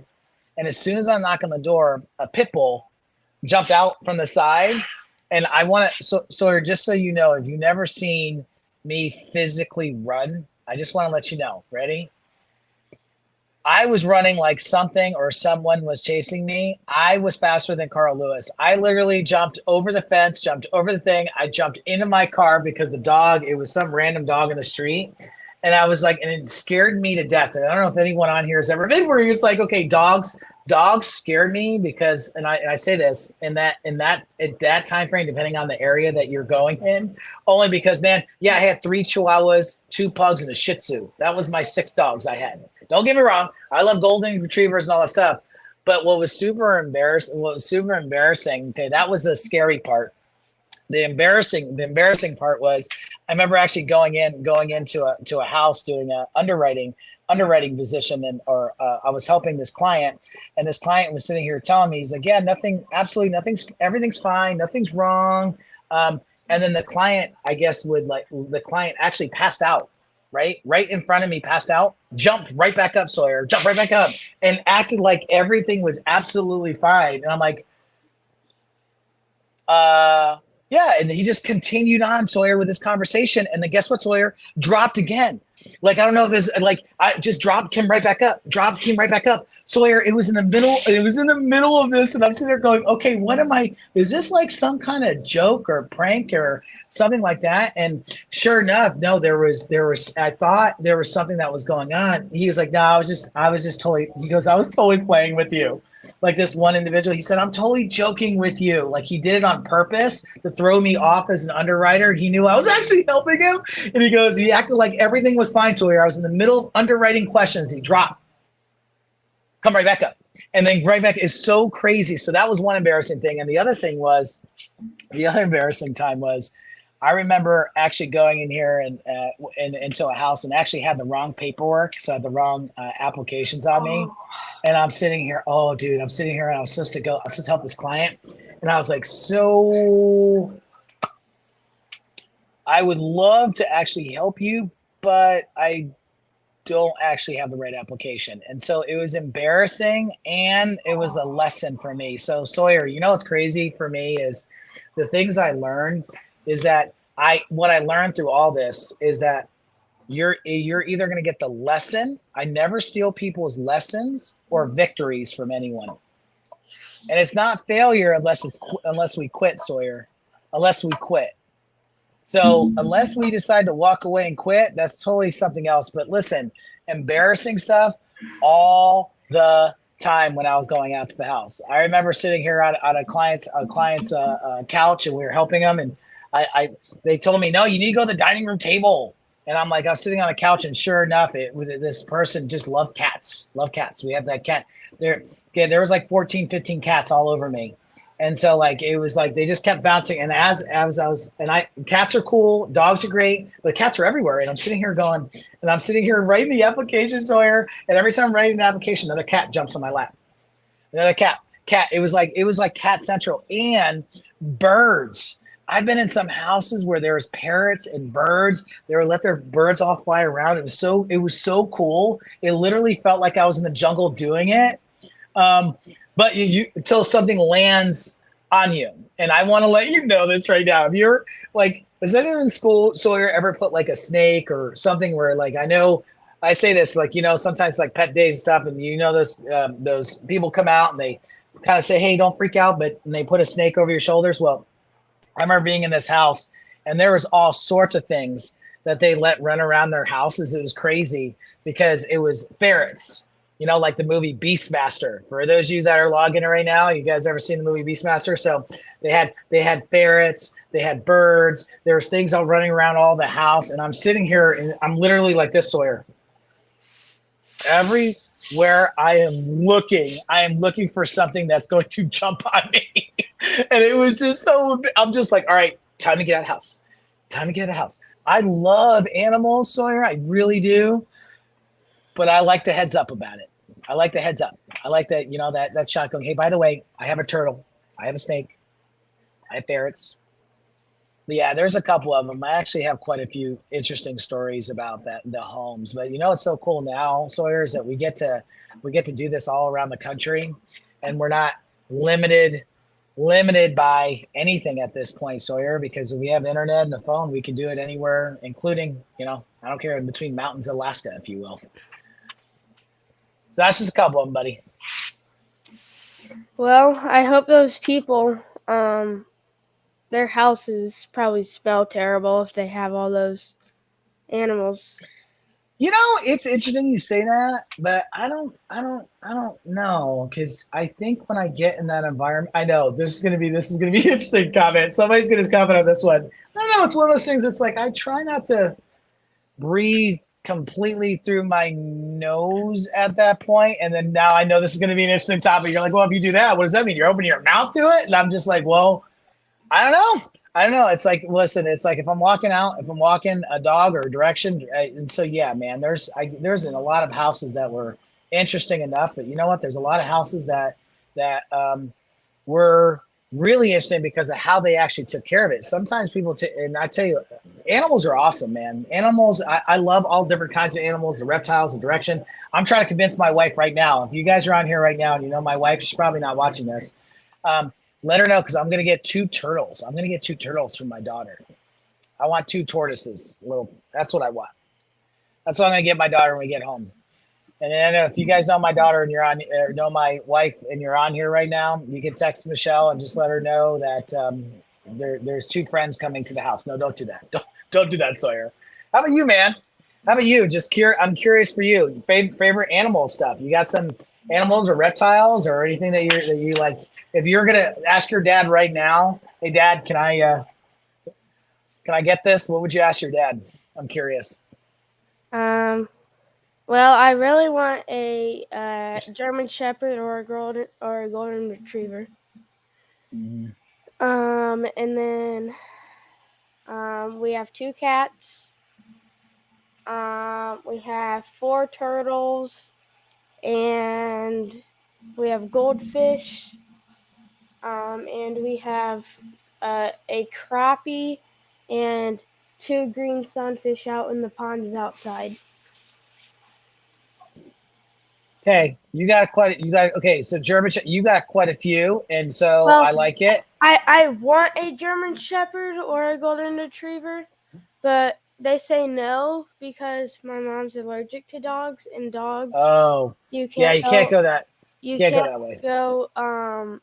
Speaker 2: and as soon as I knock on the door, a pit bull jumped out from the side, and I want to. So just so you know, if you've never seen me physically run, I just want to let you know. Ready? I was running like something or someone was chasing me. I was faster than Carl Lewis. I literally jumped over the fence, jumped over the thing. I jumped into my car because the dog, it was some random dog in the street. And I was like, and it scared me to death. And I don't know if anyone on here has ever been where it's like, okay, dogs scared me because, and I say this at that time frame, depending on the area that you're going in, only because, man, yeah, I had 3 Chihuahuas, 2 pugs, and a Shih Tzu. That was my 6 dogs I had. Don't get me wrong, I love golden retrievers and all that stuff. But what was super embarrassing, okay, that was the scary part. The embarrassing part was I remember actually going into a house doing a underwriting position, and or I was helping this client, and this client was sitting here telling me, he's like, yeah, nothing, absolutely nothing's, everything's fine, nothing's wrong. And then the client, I guess, the client actually passed out, right in front of me, passed out, jumped right back up, Sawyer, jumped right back up, and acted like everything was absolutely fine. And I'm like, yeah, and he just continued on, Sawyer, with this conversation, and then guess what, Sawyer? Dropped again. Like I don't know if it's like I just dropped him right back up, dropped him right back up. Sawyer, it was in the middle. It was in the middle of this, and I'm sitting there going, "Okay, what am I? Is this like some kind of joke or prank or something like that?" And sure enough, no, there was. I thought there was something that was going on. He was like, "No, I was just totally." He goes, "I was totally playing with you." Like this one individual, he said, I'm totally joking with you. Like he did it on purpose to throw me off as an underwriter. He knew I was actually helping him. And he goes, he acted like everything was fine, Sawyer. I was in the middle of underwriting questions. And he dropped, come right back up. And then right back is so crazy. So that was one embarrassing thing. And the other thing was, the other embarrassing time was, I remember actually going in here and into a house and actually had the wrong paperwork, so I had the wrong applications on me,
Speaker 1: Oh,
Speaker 2: and I'm sitting here. Oh, dude, I'm sitting here, and I was supposed to go. I was supposed to help this client, and I was like, so I would love to actually help you, but I don't actually have the right application, and so it was embarrassing, and it was a lesson for me. So Sawyer, what's crazy for me is the things I learned is that what I learned through all this is that you're either going to get the lesson. I never steal people's lessons or victories from anyone, and it's not failure unless we quit, Sawyer. Unless we quit. So unless we decide to walk away and quit, that's totally something else. But listen, embarrassing stuff all the time when I was going out to the house. I remember sitting here on a client's couch, and we were helping them, and I they told me, no, you need to go to the dining room table. And I'm like, I was sitting on a couch, and sure enough, this person just loved cats. Love cats. We have that cat there. Okay, there was like 14, 15 cats all over me. And so like it was like they just kept bouncing. And as I was, and I cats are cool, dogs are great, but cats are everywhere. And I'm sitting here going, and I'm sitting here writing the application, Sawyer, and every time I'm writing the application, another cat jumps on my lap. Another cat. It was like cat central. And birds. I've been in some houses where there was parrots and birds. They were let their birds all fly around. It was so cool. It literally felt like I was in the jungle doing it. Um, but until something lands on you, and I want to let you know this right now. If you're like, has anyone in school, Sawyer, ever put like a snake or something where like I know I say this like sometimes like pet days and stuff, and those people come out and they kind of say, hey, don't freak out, but and they put a snake over your shoulders. Well, I remember being in this house, and there was all sorts of things that they let run around their houses. It was crazy because it was ferrets. Like the movie Beastmaster. For those of you that are logging in right now, you guys ever seen the movie Beastmaster? So they had ferrets, they had birds. There was things all running around all the house, and I'm sitting here and I'm literally like this, Sawyer. Everywhere I am looking for something that's going to jump on me. And it was just so, I'm just like, all right, time to get out of the house. Time to get out of the house. I love animals, Sawyer. I really do. But I like the heads up about it. I like the heads up. I like that, that shot going, hey, by the way, I have a turtle. I have a snake. I have ferrets. But yeah, there's a couple of them. I actually have quite a few interesting stories about the homes. But it's so cool now, Sawyer, is that we get to do this all around the country, and we're not limited limited by anything at this point, Sawyer, because we have internet and a phone. We can do it anywhere, including I don't care, in between mountains, Alaska, if you will. So that's just a couple of them, buddy.
Speaker 1: Well, I hope those people, their houses probably smell terrible if they have all those animals.
Speaker 2: It's interesting you say that, but I don't know, because I think when I get in that environment, I know this is gonna be an interesting comment. Somebody's gonna comment on this one. I don't know. It's one of those things. It's like I try not to breathe completely through my nose at that point, and then now I know this is gonna be an interesting topic. You're like, well, if you do that, what does that mean? You're opening your mouth to it, and I'm just like, well, I don't know. I don't know. It's like, listen, it's like if I'm walking out, if I'm walking a dog or a direction, and so yeah, man. There's in a lot of houses that were interesting enough, but you know what? There's a lot of houses that were really interesting because of how they actually took care of it. Sometimes and I tell you, animals are awesome, man. Animals, I love all different kinds of animals, the reptiles, the direction. I'm trying to convince my wife right now. If you guys are on here right now, and my wife, she's probably not watching this. Um, Let her know, because I'm gonna get two turtles. I'm gonna get two turtles for my daughter. I want two tortoises. That's what I want. That's what I'm gonna get my daughter when we get home. And then if you guys know my daughter and you're on, or know my wife and you're on here right now, you can text Michelle and just let her know that there's two friends coming to the house. No, don't do that. Don't do that, Sawyer. How about you, man? How about you? I'm curious for you. Favorite animal stuff. You got some animals or reptiles or anything that you like? If you're gonna ask your dad right now, hey dad, can I get this? What would you ask your dad? I'm curious.
Speaker 1: Um, well, I really want a German Shepherd or a golden retriever.
Speaker 2: Mm-hmm.
Speaker 1: And then we have two cats. We have four turtles, and we have goldfish. And we have a crappie and two green sunfish out in the ponds outside.
Speaker 2: Okay, okay. So you got quite a few, and so
Speaker 1: Well,
Speaker 2: I like it.
Speaker 1: I want a German Shepherd or a Golden Retriever, but they say no because my mom's allergic to dogs, and dogs
Speaker 2: Oh,
Speaker 1: you
Speaker 2: yeah,
Speaker 1: can't
Speaker 2: you can't
Speaker 1: go
Speaker 2: go that
Speaker 1: you
Speaker 2: can't go
Speaker 1: can't
Speaker 2: that way.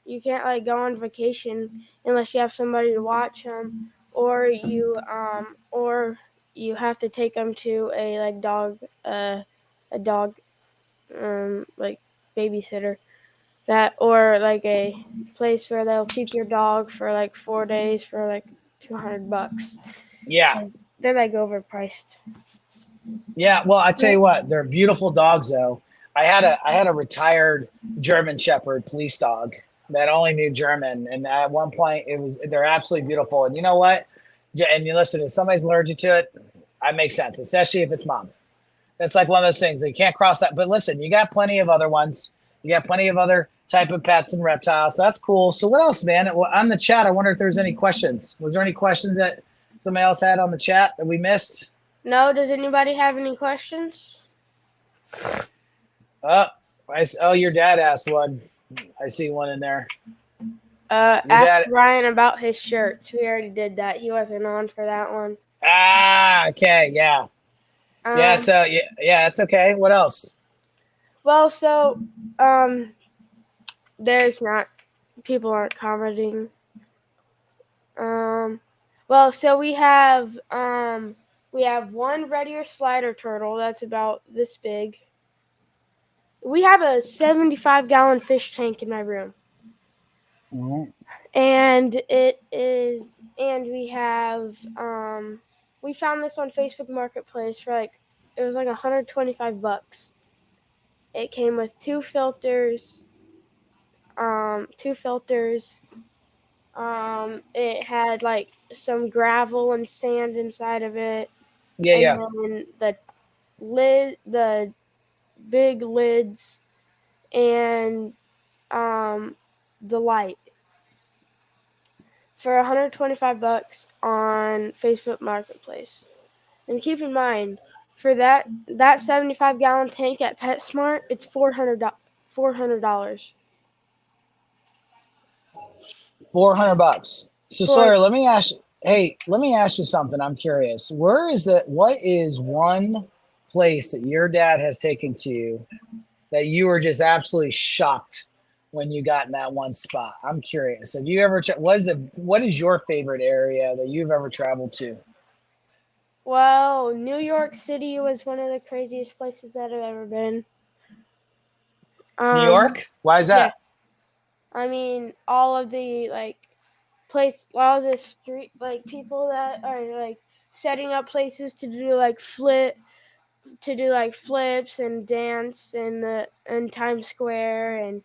Speaker 1: you can't like go on vacation unless you have somebody to watch them, or you have to take them to a like dog a dog like babysitter that, or like a place where they'll keep your dog for like 4 days for like $200
Speaker 2: Yeah.
Speaker 1: because they're like overpriced.
Speaker 2: Yeah, well, I tell you what, they're beautiful dogs though. I had a retired German Shepherd police dog that only knew German, and at one point they're absolutely beautiful. And you know what? Yeah, and you listen, if somebody's allergic to it, that makes sense, especially if it's mom. That's like one of those things that you can't cross that. But listen, you got plenty of other ones. You got plenty of other type of pets and reptiles. So that's cool. So what else, man? Well, on the chat, I wonder if there's any questions. Was there any questions that somebody else had on the chat that we missed?
Speaker 1: No, does anybody have any questions?
Speaker 2: Oh, your dad asked one. I see one in there. Your
Speaker 1: Ask
Speaker 2: dad.
Speaker 1: Ryan about his shirts. We already did that. He wasn't on for that one.
Speaker 2: Okay, yeah, yeah.
Speaker 1: Um,
Speaker 2: So yeah, it's okay. What else?
Speaker 1: well, so there's not people aren't commenting. Um, well, so we have one red ear slider turtle that's about this big. We have a 75-gallon fish tank in my room.
Speaker 2: Mhm.
Speaker 1: And we have we found this on Facebook Marketplace for like it was like $125. It came with two filters. It had like some gravel and sand inside of it,
Speaker 2: Yeah,
Speaker 1: and
Speaker 2: yeah.
Speaker 1: then the big lids, and um, the light for $125 on Facebook Marketplace. And keep in mind, for that 75-gallon tank at PetSmart, it's $400.
Speaker 2: $400. So
Speaker 1: For
Speaker 2: Sawyer, let me ask. Hey, let me ask you something. I'm curious. Where is it? What is one place that your dad has taken to you that you were just absolutely shocked when you got in that one spot? I'm curious. Have you ever? What is your favorite area that you've ever traveled to?
Speaker 1: well, New York City was one of the craziest places that I've ever been.
Speaker 2: New
Speaker 1: Um,
Speaker 2: York. Why is
Speaker 1: yeah,
Speaker 2: that?
Speaker 1: I mean all of the all of the street like people that are like setting up places to do like flips and dance in Times Square, and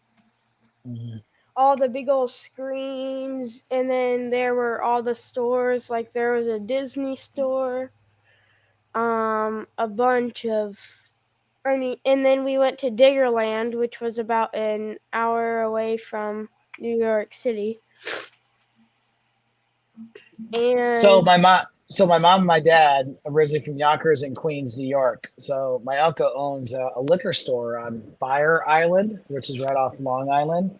Speaker 2: Mhm.
Speaker 1: all the big old screens, and then there were all the stores, like there was a Disney store, a bunch of and then we went to Diggerland, which was about an hour away from New York City.
Speaker 2: So
Speaker 1: And
Speaker 2: my mom and my dad originally from Yonkers in Queens, New York. So my uncle owns a liquor store on Fire Island, which is right off Long Island.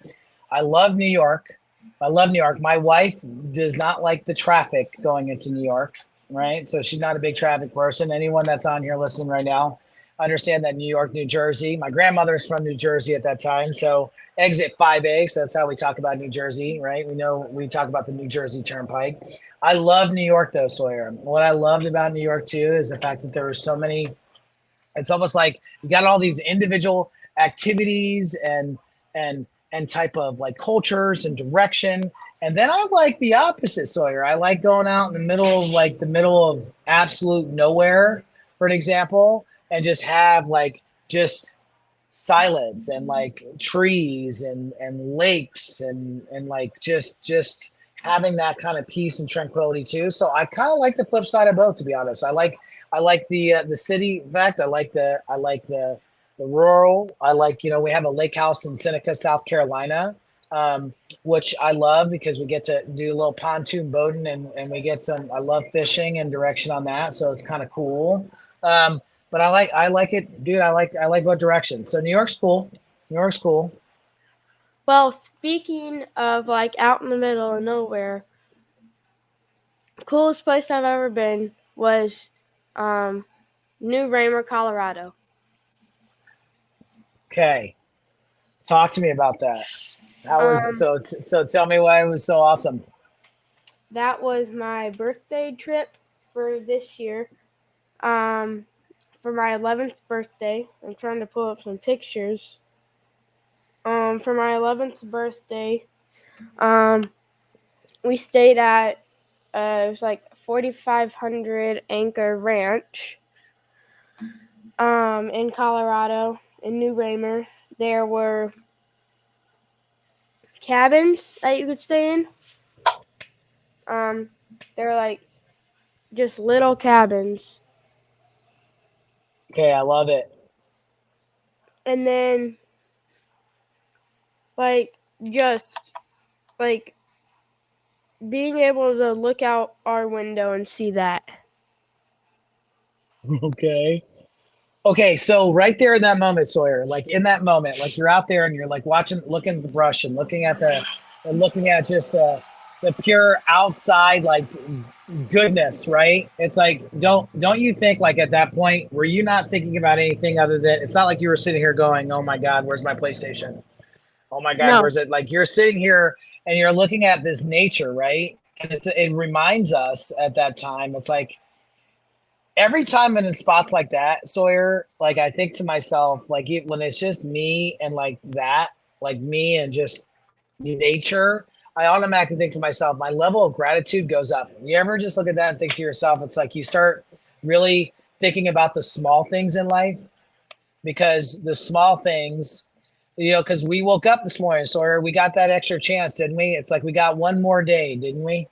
Speaker 2: I love New York. I love New York. My wife does not like the traffic going into New York, right? So she's not a big traffic person. Anyone that's on here listening right now, understand that New York, New Jersey. My grandmother's from New Jersey at that time, so exit 5A. So that's how we talk about New Jersey, right? We know we talk about the New Jersey Turnpike. I love New York though, Sawyer. What I loved about New York too is the fact that there were so many. It's almost like you got all these individual activities and and type of like cultures and direction. And then I like the opposite, Sawyer. I like going out in the middle of absolute nowhere, for an example, and just have like just silence and like trees and lakes and like just having that kind of peace and tranquility too. So I kind of like the flip side of both, to be honest. I like the city. In fact, I like the rural. I like, we have a lake house in Seneca, South Carolina, which I love because we get to do a little pontoon boating and we get some. I love fishing and direction on that, so it's kind of cool. Um, but I like it, dude. I like both directions. So New York's cool. New York's cool.
Speaker 1: well, speaking of like out in the middle of nowhere, coolest place I've ever been was um, New Raymer, Colorado.
Speaker 2: Okay, talk to me about that. How was
Speaker 1: Um,
Speaker 2: so? Tell me why it was so awesome.
Speaker 1: that was my birthday trip for this year. Um, for my 11th birthday. I'm trying to pull up some pictures. for my 11th birthday. Um, we stayed at it was like 4,500 Anchor Ranch in Colorado, in New Raymer. There were cabins that you could stay in. Um, they were like just little cabins.
Speaker 2: Okay, I love it.
Speaker 1: And then like just like being able to look out our window and see that.
Speaker 2: Okay. Okay, so right there in that moment, Sawyer, like in that moment, like you're out there and you're like watching, looking at the brush and looking at and looking at just the pure outside like goodness, right? It's like don't you think like at that point were you not thinking about anything other than it's not like you were sitting here going, oh my God, where's my PlayStation? Oh my God,
Speaker 1: No,
Speaker 2: where's it? Like you're sitting here and you're looking at this nature, right? And it reminds us at that time, it's like every time I'm in spots like that, Sawyer, like I think to myself, like when it's just me and like that, like me and just nature, I automatically think to myself, my level of gratitude goes up. You ever just look at that and think to yourself, it's like you start really thinking about the small things in life because the small things, because we woke up this morning, Sawyer, we got that extra chance, didn't we? It's like we got one more day, didn't we?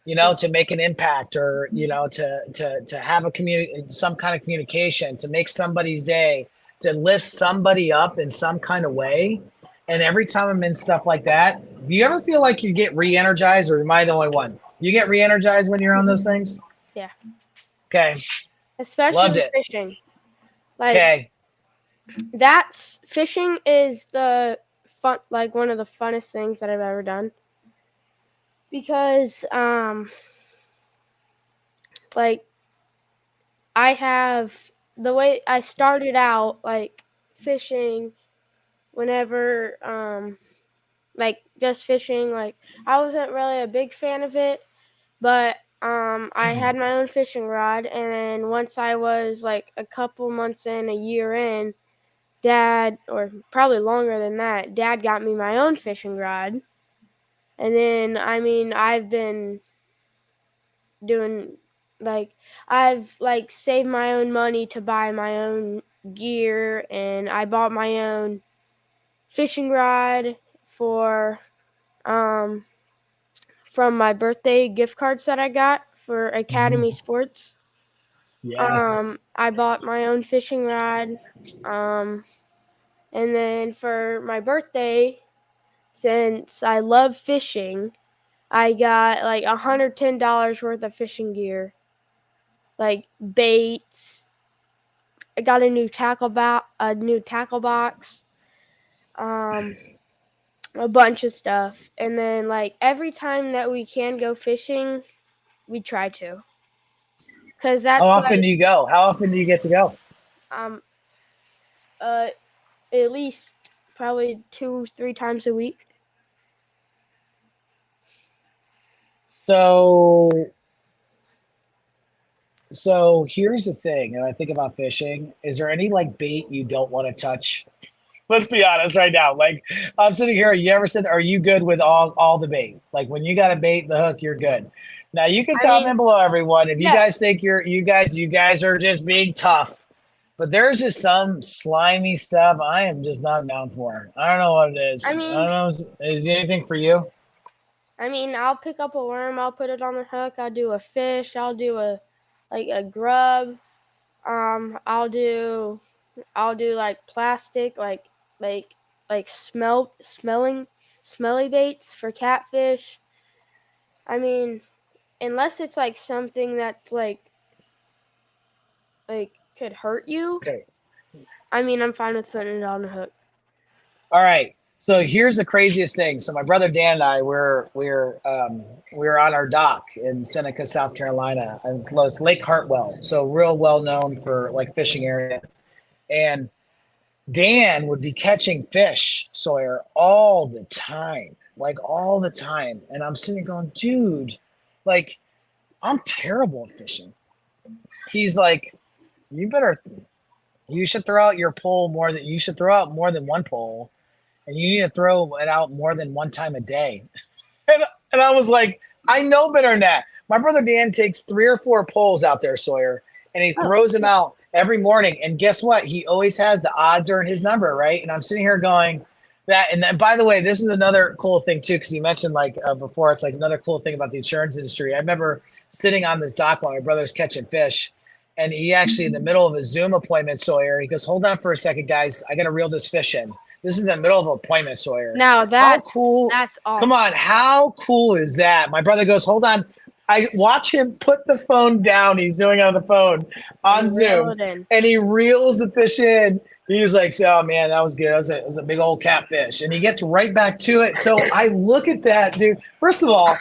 Speaker 2: To make an impact or to have a community, some kind of communication, to make somebody's day, to lift somebody up in some kind of way. And every time I'm in stuff like that, do you ever feel like you get re-energized, or am I the only one? You get re-energized when you're on those things?
Speaker 1: yeah,
Speaker 2: Okay, loved
Speaker 1: especially
Speaker 2: it.
Speaker 1: fishing. Like
Speaker 2: Okay.
Speaker 1: that's fishing is the fun, like one of the funnest things that I've ever done because like I have the way I started out like fishing whenever like just fishing like I wasn't really a big fan of it, but I had my own fishing rod, and then once I was like a couple months in, a year in, dad, or probably longer than that, dad got me my own fishing rod. And then I mean I've been doing like I've like saved my own money to buy my own gear, and I bought my own fishing rod for um from my birthday gift cards that I got for Academy
Speaker 2: Mhm.
Speaker 1: Sports.
Speaker 2: Yes.
Speaker 1: I bought my own fishing rod. Um and then for my birthday, since I love fishing, I got like $110 worth of fishing gear, like baits. I got a new tackle box, um, a bunch of stuff, and then like every time that we can go fishing, we try to, cause
Speaker 2: How
Speaker 1: that's
Speaker 2: often
Speaker 1: like
Speaker 2: do you go? How often do you get to go?
Speaker 1: um uh at least probably 2 3 times a week.
Speaker 2: So so here's the thing, and I think about fishing. Is there any like bait you don't want to touch? Let's be honest right now. Like I'm sitting here. You ever said, "Are you good with all the bait?" Like when you got a bait, the hook, you're good. Now you can
Speaker 1: I mean,
Speaker 2: comment below, everyone, if you
Speaker 1: yeah.
Speaker 2: guys think you guys are just being tough. But there's just some slimy stuff I am just not down for. I don't know what it
Speaker 1: I
Speaker 2: is. I don't
Speaker 1: mean,
Speaker 2: know. Is anything for you?
Speaker 1: I'll pick up a worm, I'll put it on the hook. I'll do a fish. I'll do a grub. I'll do like plastic, like smelly baits for catfish. I mean, unless it's like something that's like could hurt you.
Speaker 2: Okay.
Speaker 1: I mean, I'm fine with putting it on the hook.
Speaker 2: All right. So here's the craziest thing. So my brother Dan and I we're on our dock in Seneca, South Carolina, and it's Lake Hartwell. So real well known for like fishing area. And Dan would be catching fish, Sawyer, all the time, like all the time. And I'm sitting going, dude, like I'm terrible at fishing. He's like, you should throw out your pole more than you should throw out more than one pole and you need to throw it out more than one time a day. And I was like, I know better than that. My brother Dan takes 3 or 4 poles out there, Sawyer, and he
Speaker 1: Oh,
Speaker 2: throws them out every morning. And guess what? He always has the odds are in his number, right? And I'm sitting here going that. And then, by the way, this is another cool thing too, because you mentioned like before, it's like another cool thing about the insurance industry. I remember sitting on this dock while my brother's catching fish, and he actually in the middle of a Zoom appointment, Sawyer, he goes, "Hold on for a second, guys. I got to reel this fish in." This is in the middle of an appointment, Sawyer.
Speaker 1: now
Speaker 2: How cool!
Speaker 1: that's
Speaker 2: Come
Speaker 1: awesome.
Speaker 2: on, how cool is that? My brother goes, "Hold on." I watch him put the phone down. He's doing it on the phone
Speaker 1: And you
Speaker 2: on
Speaker 1: reel
Speaker 2: Zoom,
Speaker 1: it in.
Speaker 2: and he reels the fish in. He was like, "Oh man, that was good. It was a big old catfish." And he gets right back to it. So I look at that, dude. First of all,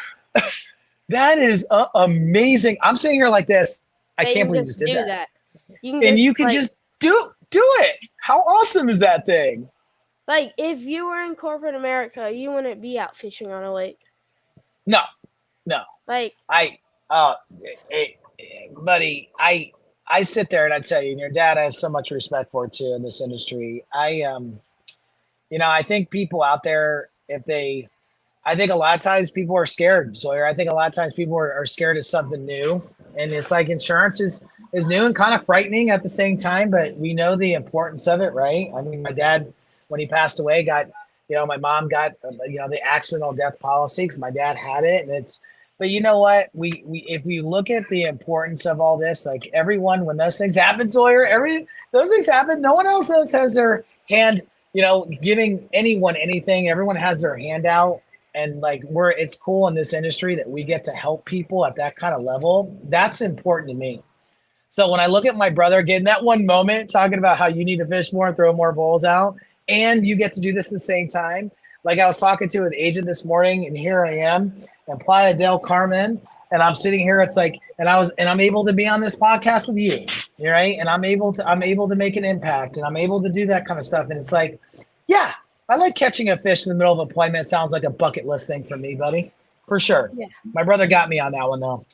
Speaker 2: that is amazing. I'm sitting here like this. I
Speaker 1: That you
Speaker 2: can't
Speaker 1: can
Speaker 2: believe you
Speaker 1: just
Speaker 2: just did
Speaker 1: do
Speaker 2: that,
Speaker 1: that. You can
Speaker 2: and
Speaker 1: just
Speaker 2: you can just do it. How awesome is that thing?
Speaker 1: like if you were in corporate America, you wouldn't be out fishing on a lake.
Speaker 2: No, no.
Speaker 1: Like
Speaker 2: I, uh, eh, buddy, I sit there and I tell you, and your dad, I have so much respect for too in this industry. I think people out there, I think a lot of times people are scared, Sawyer. I think a lot of times people are scared of something new, and it's like insurance is new and kind of frightening at the same time, but we know the importance of it, right? I mean, my dad, when he passed away, got my mom got the accidental death policy because my dad had it, and it's. But you know what? We if we look at the importance of all this, like everyone, when those things happen, Sawyer, those things happen. No one else has their hand, giving anyone anything. Everyone has their hand out, and like it's cool in this industry that we get to help people at that kind of level. That's important to me. So when I look at my brother getting that one moment talking about how you need to fish more and throw more bowls out, and you get to do this at the same time. Like I was talking to an agent this morning, and here I am in Playa del Carmen, and I'm sitting here. It's like, and I'm able to be on this podcast with you, right? And I'm able to make an impact, and I'm able to do that kind of stuff. And it's like, yeah, I like catching a fish in the middle of an appointment. It sounds like a bucket list thing for me, buddy, for sure.
Speaker 1: yeah.
Speaker 2: My brother got me on that one though.
Speaker 1: All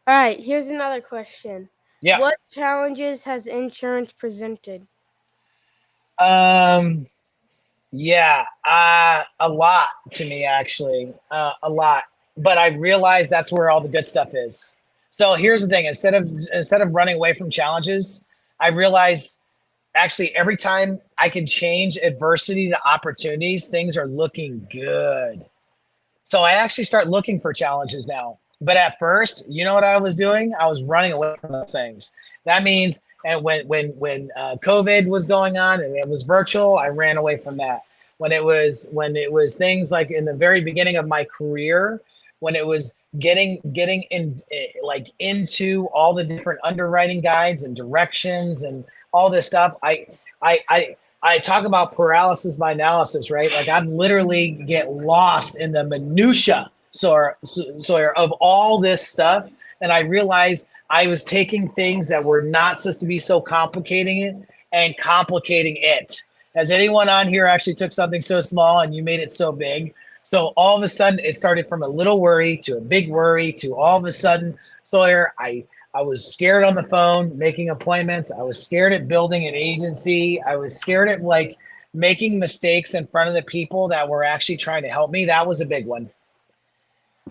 Speaker 1: right, here's another question.
Speaker 2: Yeah.
Speaker 1: What challenges has insurance presented?
Speaker 2: Um. Yeah, a lot to me actually, a lot. But I realize that's where all the good stuff is. So here's the thing: instead of running away from challenges, I realize actually every time I can change adversity to opportunities, things are looking good. So I actually start looking for challenges now. But at first, you know what I was doing? I was running away from those things. That means, and when COVID was going on and it was virtual, I ran away from that. When it was things like in the very beginning of my career, when it was getting in like into all the different underwriting guides and directions and all this stuff, I talk about paralysis by analysis, right? Like I'm literally get lost in the minutia, Sawyer, of all this stuff, and I realized I was taking things that were not supposed to be so complicating it and complicating it. Has anyone on here actually took something so small and you made it so big? So all of a sudden, it started from a little worry to a big worry to all of a sudden, Sawyer, I was scared on the phone making appointments. I was scared at building an agency. I was scared at like making mistakes in front of the people that were actually trying to help me. That was a big one.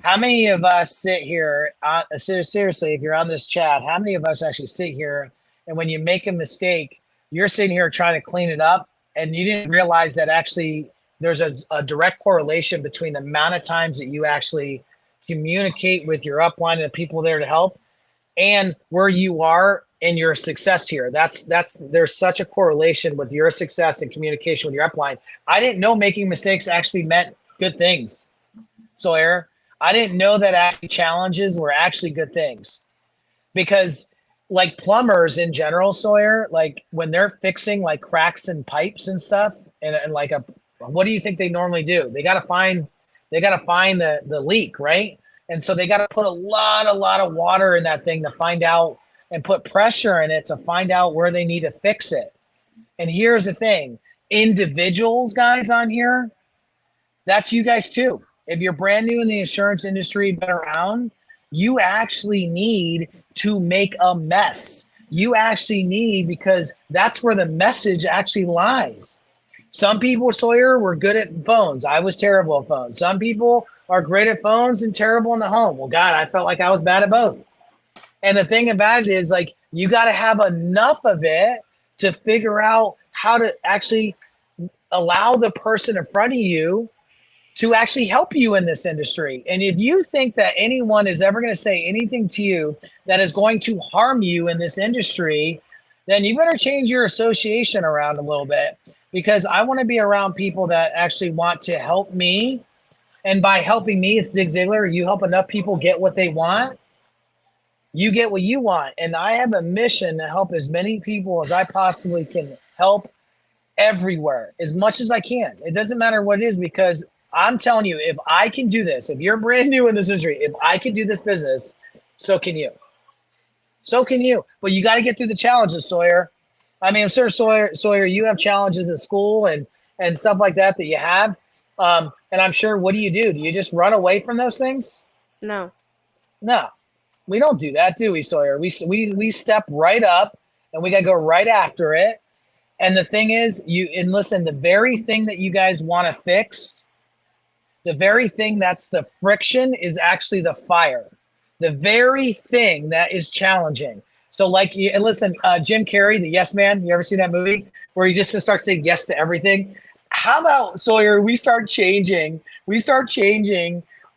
Speaker 2: How many of us sit here, seriously, if you're on this chat, how many of us actually sit here and when you make a mistake, you're sitting here trying to clean it up and you didn't realize that actually there's a direct correlation between the amount of times that you actually communicate with your upline and the people there to help and where you are in your success here. That's there's such a correlation with your success and communication with your upline. I didn't know making mistakes actually meant good things, Sawyer. I didn't know that actually challenges were actually good things because like plumbers in general, Sawyer, like when they're fixing like cracks in pipes and stuff and like what do you think they normally do? They got to find the leak, right? And so they got to put a lot of water in that thing to find out and put pressure in it to find out where they need to fix it. And here's the thing, individuals, guys on here, that's you guys too. If you're brand new in the insurance industry, been around, you actually need to make a mess. You actually need, because that's where the message actually lies. Some people, Sawyer, were good at phones. I was terrible at phones. Some people are great at phones and terrible in the home. Well, God, I felt like I was bad at both. And the thing about it is, like, you got to have enough of it to figure out how to actually allow the person in front of you to actually help you in this industry. And if you think that anyone is ever going to say anything to you that is going to harm you in this industry, then you better change your association around a little bit, because I want to be around people that actually want to help me. And by helping me, it's Zig Ziglar. You help enough people get what they want, you get what you want. And I have a mission to help as many people as I possibly can help everywhere, as much as I can. It doesn't matter what it is, because I'm telling you, if I can do this, if you're brand new in this industry, if I can do this business, so can you. So can you. But you got to get through the challenges, Sawyer. I mean, I'm sure Sawyer, you have challenges at school and stuff like that you have. And I'm sure, what do? Do you just run away from those things?
Speaker 1: No.
Speaker 2: No, we don't do that, do we, Sawyer? We step right up and we got to go right after it. And the thing is, and listen, the very thing that you guys want to fix, the very thing that's the friction, is actually the fire. The very thing that is challenging. So, like, and listen, Jim Carrey, the Yes Man, you ever seen that movie where he just starts saying yes to everything? How about, Sawyer, we start changing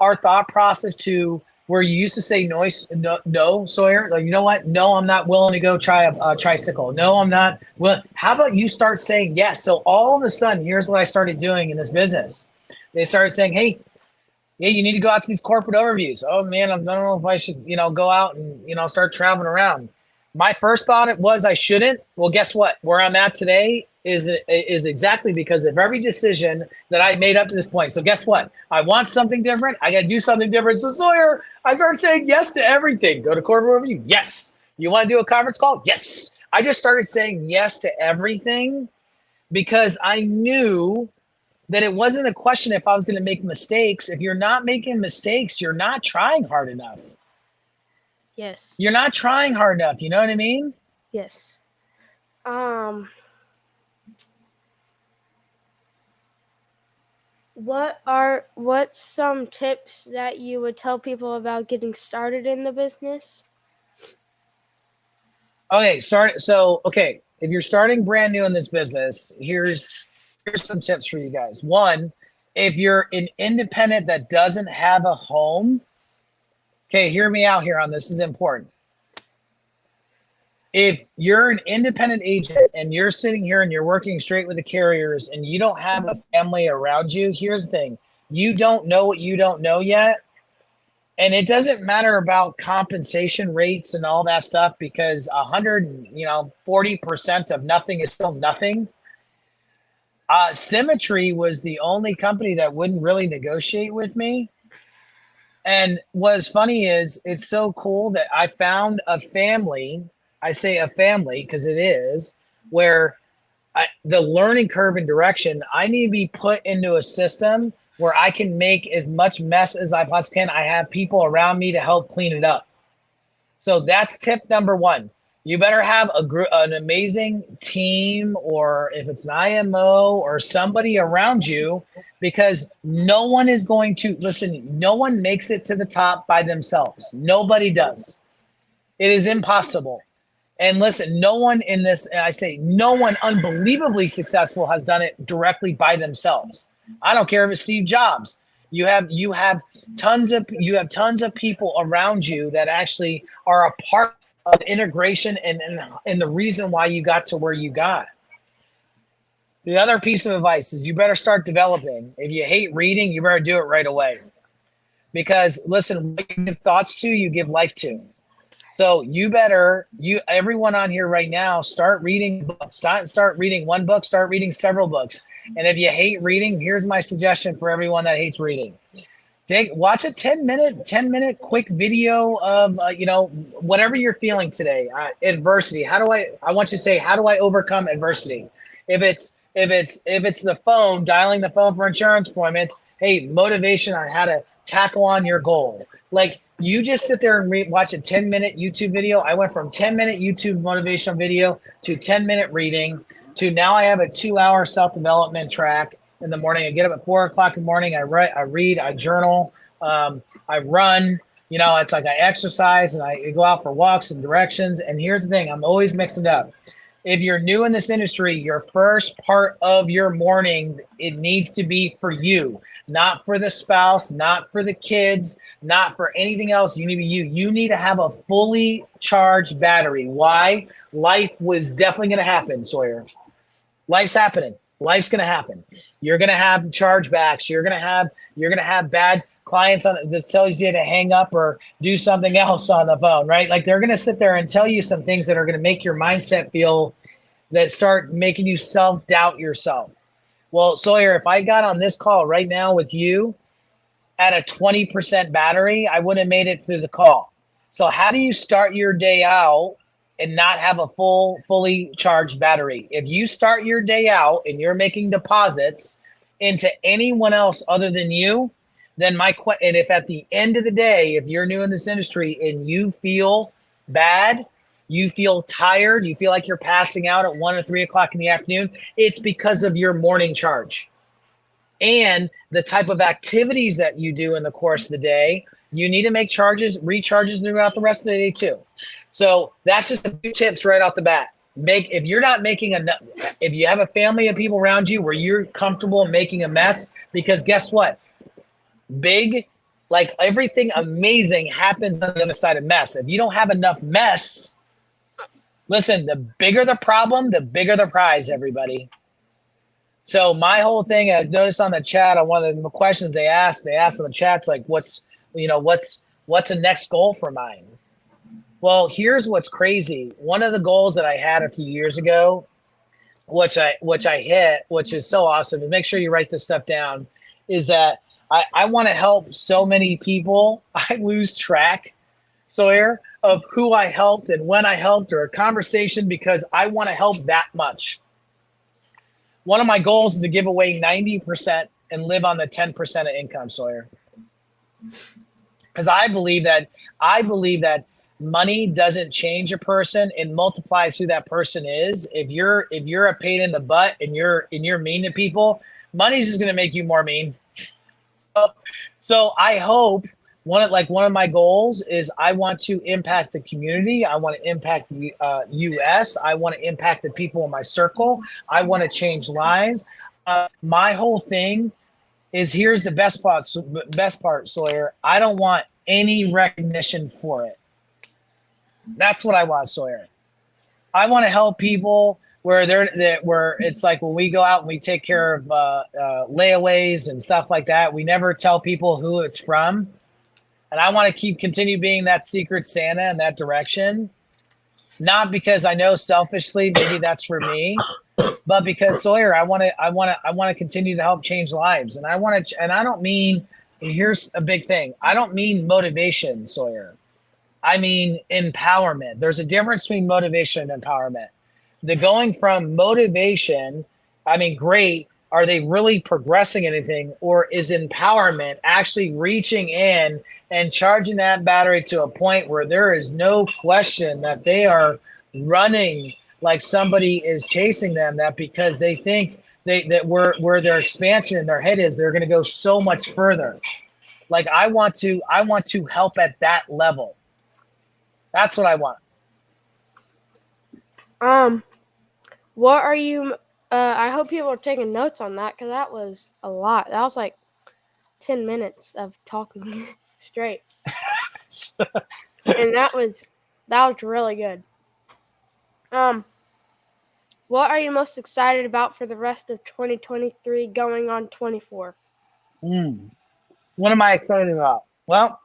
Speaker 2: our thought process to where you used to say no, Sawyer, like, you know what? No, I'm not willing to go try a tricycle. No, I'm not. Well, how about you start saying yes? So all of a sudden, here's what I started doing in this business. They started saying, hey, yeah, you need to go out to these corporate overviews. Oh man, I don't know if I should, go out and, start traveling around. My first thought was I shouldn't. Well, guess what? Where I'm at today is exactly because of every decision that I made up to this point. So guess what? I want something different. I got to do something different. So Sawyer, I started saying yes to everything. Go to corporate overview. Yes. You want to do a conference call? Yes. I just started saying yes to everything because I knew that it wasn't a question if I was going to make mistakes. If you're not making mistakes, you're not trying hard enough.
Speaker 1: Yes.
Speaker 2: You're not trying hard enough. You know what I mean?
Speaker 1: Yes. What's some tips that you would tell people about getting started in the business?
Speaker 2: Okay, okay, if you're starting brand new in this business, here's some tips for you guys. One, if you're an independent that doesn't have a home, okay, hear me out here on this. This is important. If you're an independent agent and you're sitting here and you're working straight with the carriers and you don't have a family around you, here's the thing. You don't know what you don't know yet. And it doesn't matter about compensation rates and all that stuff, because 40% of nothing is still nothing. Symmetry was the only company that wouldn't really negotiate with me. And what's funny is it's so cool that I found a family. I say a family because it is, where the learning curve and direction, I need to be put into a system where I can make as much mess as I possibly can. I have people around me to help clean it up. So that's tip number one. You better have an amazing team, or if it's an IMO or somebody around you, because no one is going to listen. No one makes it to the top by themselves. Nobody does. It is impossible. And listen, no one in this, and I say no one unbelievably successful has done it directly by themselves. I don't care if it's Steve Jobs. You have tons of people around you that actually are a part of integration and the reason why you got to where you got. The other piece of advice is you better start developing. If you hate reading, you better do it right away. Because listen, what you give thoughts to, you give life to. So everyone on here right now, start reading books. Start reading one book, start reading several books. And if you hate reading, here's my suggestion for everyone that hates reading. Watch a 10-minute quick video of, whatever you're feeling today. Adversity. I want you to say, how do I overcome adversity? If it's the phone, dialing the phone for insurance appointments, hey, motivation on how to tackle on your goal. Like, You just sit there and watch a 10-minute YouTube video. I went from 10-minute YouTube motivational video to 10-minute reading to now I have a 2-hour self-development track in the morning. I get up at 4 o'clock in the morning. I read, I journal, I run. You know, it's like I exercise and I go out for walks and directions. And here's the thing, I'm always mixing it up. If you're new in this industry, your first part of your morning, it needs to be for you, not for the spouse, not for the kids, not for anything else. You need to be you. You need to have a fully charged battery. Why? Life was definitely going to happen, Sawyer. Life's happening. Life's going to happen. You're going to have chargebacks. You're going to have bad clients on that tells you to hang up or do something else on the phone, right? Like they're going to sit there and tell you some things that are going to make your mindset feel that start making you self-doubt yourself. Well, Sawyer, if I got on this call right now with you at a 20% battery, I wouldn't have made it through the call. So how do you start your day out and not have a fully charged battery? If you start your day out and you're making deposits into anyone else other than you, then and if at the end of the day, if you're new in this industry and you feel bad, you feel tired, you feel like you're passing out at 1 or 3 o'clock in the afternoon, it's because of your morning charge. And the type of activities that you do in the course of the day, you need to make recharges throughout the rest of the day too. So that's just a few tips right off the bat. If you're not making enough, if you have a family of people around you where you're comfortable making a mess, because guess what? Like everything amazing happens on the other side of mess. If you don't have enough mess, listen, the bigger the problem, the bigger the prize, everybody. So my whole thing, I noticed on the chat, on one of the questions they asked in the chat's like, what's the next goal for mine? Well, here's what's crazy. One of the goals that I had a few years ago, which I hit, which is so awesome, and make sure you write this stuff down, is that I want to help so many people. I lose track, Sawyer, of who I helped and when I helped, or a conversation, because I want to help that much. One of my goals is to give away 90% and live on the 10% of income, Sawyer. Because I believe that money doesn't change a person, it multiplies who that person is. If you're a pain in the butt and you're mean to people, money's just going to make you more mean. So I hope one of my goals is I want to impact the community. I want to impact the U.S. I want to impact the people in my circle. I want to change lives. My whole thing is, here's the best part, Sawyer. I don't want any recognition for it. That's what I want, Sawyer. I want to help people where it's like when we go out and we take care of layaways and stuff like that, we never tell people who it's from. And I want to continue being that secret Santa in that direction. Not because I know selfishly maybe that's for me, but because, Sawyer, I want to continue to help change lives. And I don't mean, here's a big thing. I don't mean motivation, Sawyer. I mean empowerment. There's a difference between motivation and empowerment. The going from motivation, I mean, great. Are they really progressing anything? Or is empowerment actually reaching in and charging that battery to a point where there is no question that they are running like somebody is chasing them, that because they think that where their expansion in their head is, they're going to go so much further. Like I want to help at that level. That's what I want.
Speaker 1: What are you? I hope people are taking notes on that, because that was a lot. That was like 10 minutes of talking straight, and that was really good. What are you most excited about for the rest of 2023, going on 24?
Speaker 2: What am I excited about? Well,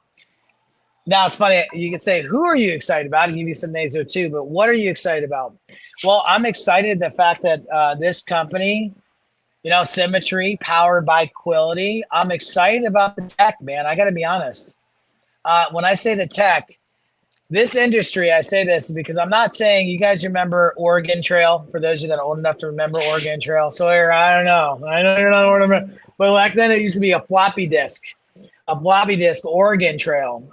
Speaker 2: now it's funny. You could say, who are you excited about? I'll give you some names there too, but what are you excited about? Well, I'm excited the fact that this company, Symmetry, powered by Quility, I'm excited about the tech, man. I got to be honest. When I say the tech, this industry, I say this because I'm not saying, you guys remember Oregon Trail, for those of you that are old enough to remember Oregon Trail. Sawyer, I don't know. I know you're not old enough, but back then it used to be a floppy disk, Oregon Trail.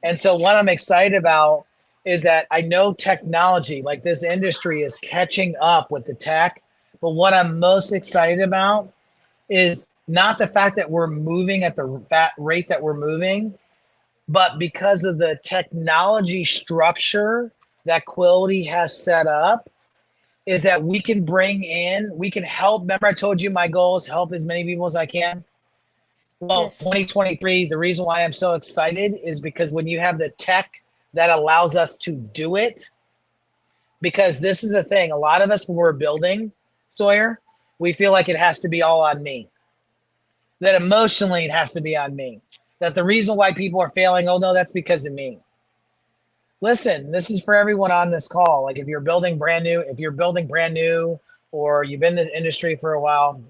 Speaker 2: And so what I'm excited about is that I know technology, like this industry is catching up with the tech. But what I'm most excited about is not the fact that we're moving at the rate that we're moving, but because of the technology structure that Quilty has set up, is that we can help. Remember, I told you my goal is help as many people as I can. Well,
Speaker 1: Yes.
Speaker 2: 2023, the reason why I'm so excited is because when you have the tech that allows us to do it, because this is the thing, a lot of us when we're building, Sawyer, we feel like it has to be all on me. That emotionally it has to be on me. That the reason why people are failing, oh no, that's because of me. Listen, this is for everyone on this call. Like if you're building brand new, or you've been in the industry for a while,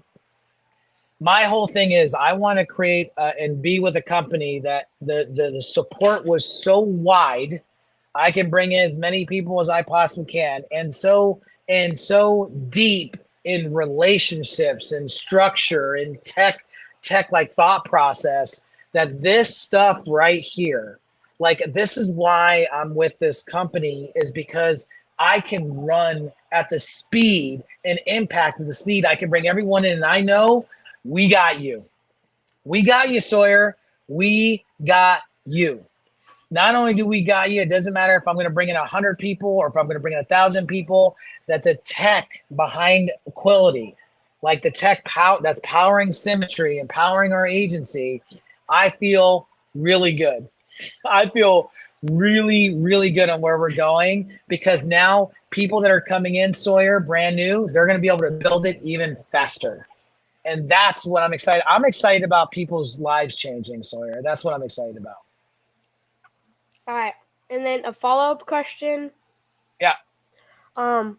Speaker 2: my whole thing is I want to create and be with a company that the support was so wide. I can bring in as many people as I possibly can, and so deep in relationships and structure and tech like thought process, that this stuff right here, like this is why I'm with this company, is because I can run at the speed and impact at the speed. I can bring everyone in, and I know we got you. We got you, Sawyer. We got you. Not only do we got you, it doesn't matter if I'm going to bring in 100 people or if I'm going to bring in 1,000 people, that the tech behind Quilty, like the that's powering Symmetry and powering our agency, I feel really good. I feel really, really good on where we're going, because now people that are coming in, Sawyer, brand new, they're going to be able to build it even faster. And that's what I'm excited. I'm excited about people's lives changing, Sawyer. That's what I'm excited about.
Speaker 1: All right. And then a follow-up question.
Speaker 2: Yeah.
Speaker 1: Um,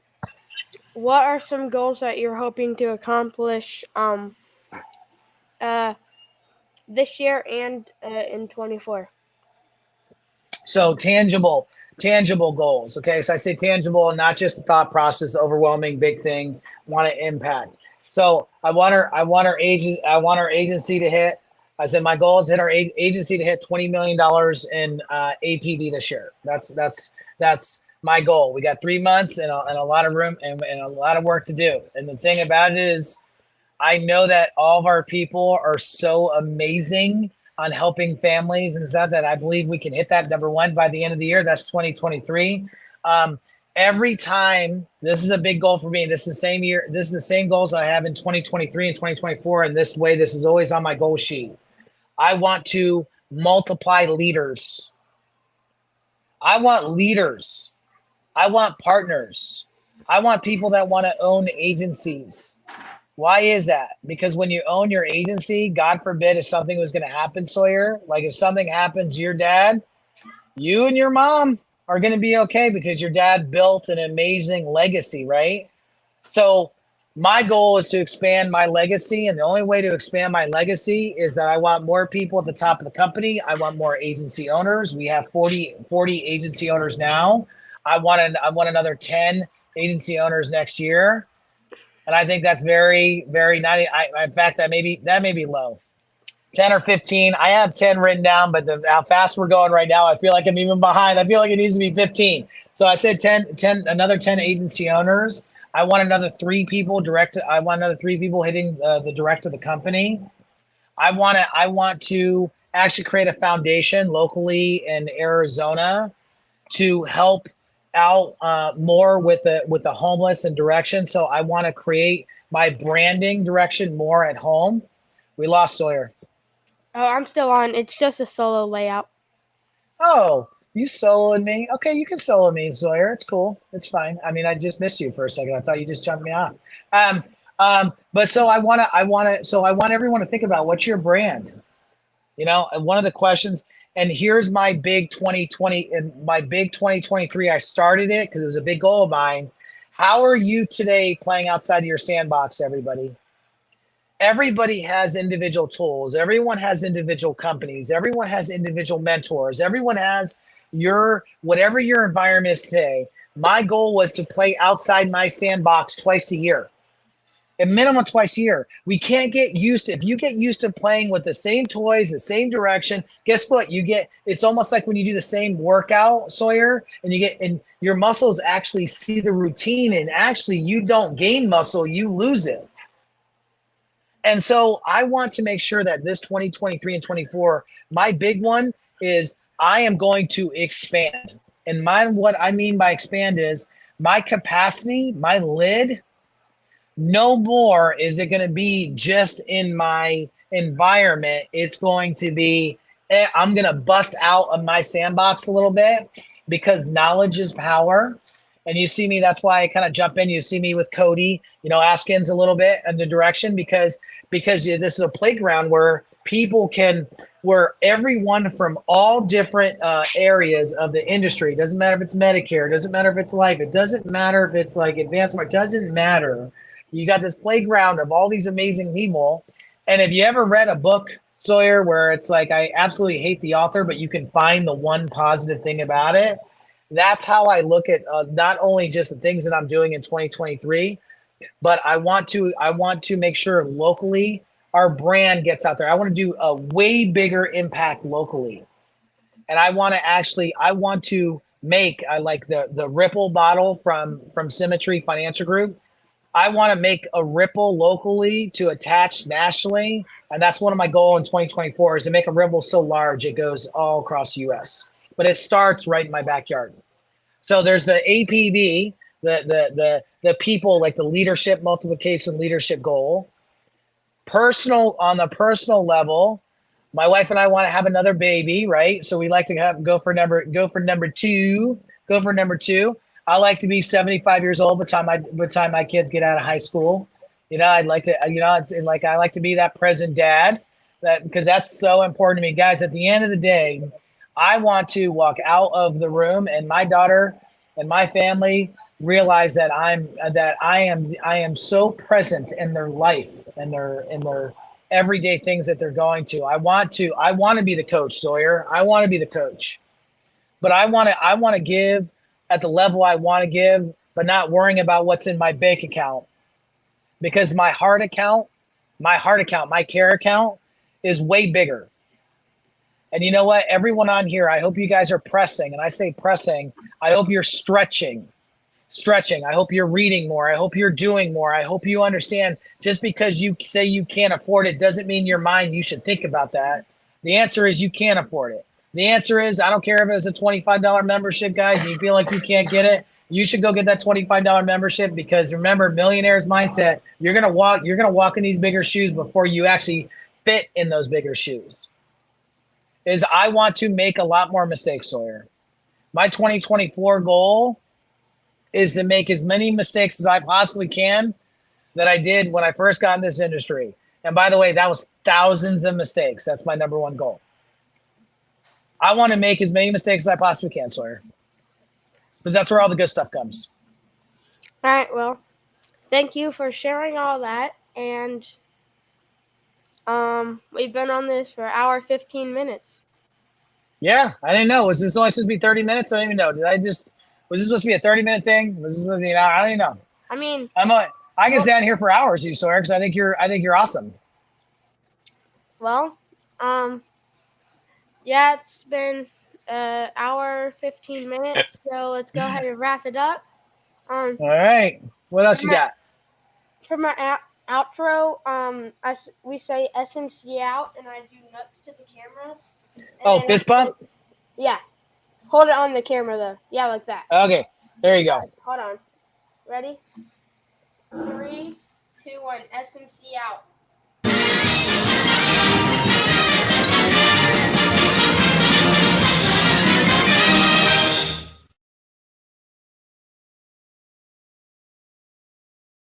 Speaker 1: what are some goals that you're hoping to accomplish uh this year and in 24?
Speaker 2: So tangible goals. Okay. So I say tangible and not just the thought process, overwhelming, big thing, want to impact. So I want our agency to hit. I said my goal is hit our agency to hit $20 million in APV this year. That's my goal. We got 3 months and a lot of room and a lot of work to do. And the thing about it is, I know that all of our people are so amazing on helping families and stuff, that I believe we can hit that number one by the end of the year. That's 2023. Um, every time, this is a big goal for me. This is the same year. This is the same goals I have in 2023 and 2024. And this way, this is always on my goal sheet. I want to multiply leaders. I want leaders. I want partners. I want people that want to own agencies. Why is that? Because when you own your agency, God forbid if something was going to happen, Sawyer, like if something happens to your dad, you and your mom are going to be okay because your dad built an amazing legacy, right? So my goal is to expand my legacy. And the only way to expand my legacy is that I want more people at the top of the company. I want more agency owners. We have 40 agency owners now. I want another 10 agency owners next year. And I think that's very, very not. In fact, that may be low, 10 or 15. I have 10 written down, but how fast we're going right now, I feel like I'm even behind. I feel like it needs to be 15. So I said 10, another 10 agency owners. I want another 3 people direct. I want another 3 people hitting the direct of the company. I want to actually create a foundation locally in Arizona to help out more with the homeless and direction. So I want to create my branding direction more at home. We lost Sawyer.
Speaker 1: Oh, I'm still on. It's just a solo layout.
Speaker 2: Oh, you soloed me. Okay, you can solo me, Sawyer. It's cool. It's fine. I mean, I just missed you for a second. I thought you just jumped me off. But so I want everyone to think about, what's your brand? And one of the questions, and here's my big 2020 and my big 2023. I started it because it was a big goal of mine. How are you today playing outside of your sandbox, everybody? Everybody has individual tools. Everyone has individual companies. Everyone has individual mentors. Everyone has whatever your environment is today. My goal was to play outside my sandbox twice a year. A minimum twice a year. We can't get used to, if you get used to playing with the same toys, the same direction, guess what? You get, it's almost like when you do the same workout, Sawyer, and you get, and your muscles actually see the routine, and actually you don't gain muscle, you lose it. And so I want to make sure that this 2023 and 24, my big one is I am going to expand. And what I mean by expand is my capacity, my lid. No more is it going to be just in my environment. It's going to be, I'm going to bust out of my sandbox a little bit, because knowledge is power. And you see me, that's why I kind of jump in. You see me with Cody, Askins a little bit in the direction, because this is a playground where people can, where everyone from all different areas of the industry, doesn't matter if it's Medicare, doesn't matter if it's life, it doesn't matter if it's like advanced, it doesn't matter. You got this playground of all these amazing people. And if you ever read a book, Sawyer, where it's like, I absolutely hate the author, but you can find the one positive thing about it. That's how I look at not only just the things that I'm doing in 2023, but I want to make sure locally our brand gets out there. I want to do a way bigger impact locally. And I want to make, I like the Ripple bottle from Symmetry Financial Group. I want to make a Ripple locally to attach nationally. And that's one of my goals in 2024 is to make a Ripple so large it goes all across the US. But it starts right in my backyard. So there's the APB, the people, like the leadership multiplication leadership goal. Personal, on the personal level, my wife and I want to have another baby, right? So we like to go for number two. I like to be 75 years old by the time my kids get out of high school. I'd like to, I like to be that present dad, because that's so important to me, guys. At the end of the day, I want to walk out of the room and my daughter and my family realize that I am so present in their life and their everyday things that they're going to. I want to be the coach, Sawyer. I want to be the coach, but I want to give at the level I want to give, but not worrying about what's in my bank account, because my heart account, my care account is way bigger. And you know what? Everyone on here, I hope you guys are pressing. And I say pressing, I hope you're stretching. I hope you're reading more. I hope you're doing more. I hope you understand, just because you say you can't afford it doesn't mean your mind you should think about that. The answer is you can't afford it. The answer is, I don't care if it's a $25 membership, guys, and you feel like you can't get it, you should go get that $25 membership, because remember, millionaire's mindset, you're going to walk in these bigger shoes before you actually fit in those bigger shoes. Is I want to make a lot more mistakes, Sawyer. My 2024 goal is to make as many mistakes as I possibly can that I did when I first got in this industry. And by the way, that was thousands of mistakes. That's my number one goal. I want to make as many mistakes as I possibly can, Sawyer, because that's where all the good stuff comes.
Speaker 1: All right, well, thank you for sharing all that. And we've been on this for an hour, 15 minutes.
Speaker 2: Yeah, I didn't know. Was this only supposed to be 30 minutes? I don't even know. Was this supposed to be a 30-minute thing? Was this supposed to be an hour? I don't even know.
Speaker 1: I mean,
Speaker 2: I can stand here for hours, you Sawyer, because I think you're awesome.
Speaker 1: Well, yeah, it's been an hour, 15 minutes, so let's go ahead and wrap it up.
Speaker 2: All right. What else you got?
Speaker 1: For my outro, we say SMC out, and I do nuts to the camera.
Speaker 2: Oh, fist bump?
Speaker 1: Yeah. Hold it on the camera, though. Yeah, like that.
Speaker 2: Okay. There you go.
Speaker 1: Right, hold on. Ready? 3, 2, 1. SMC out.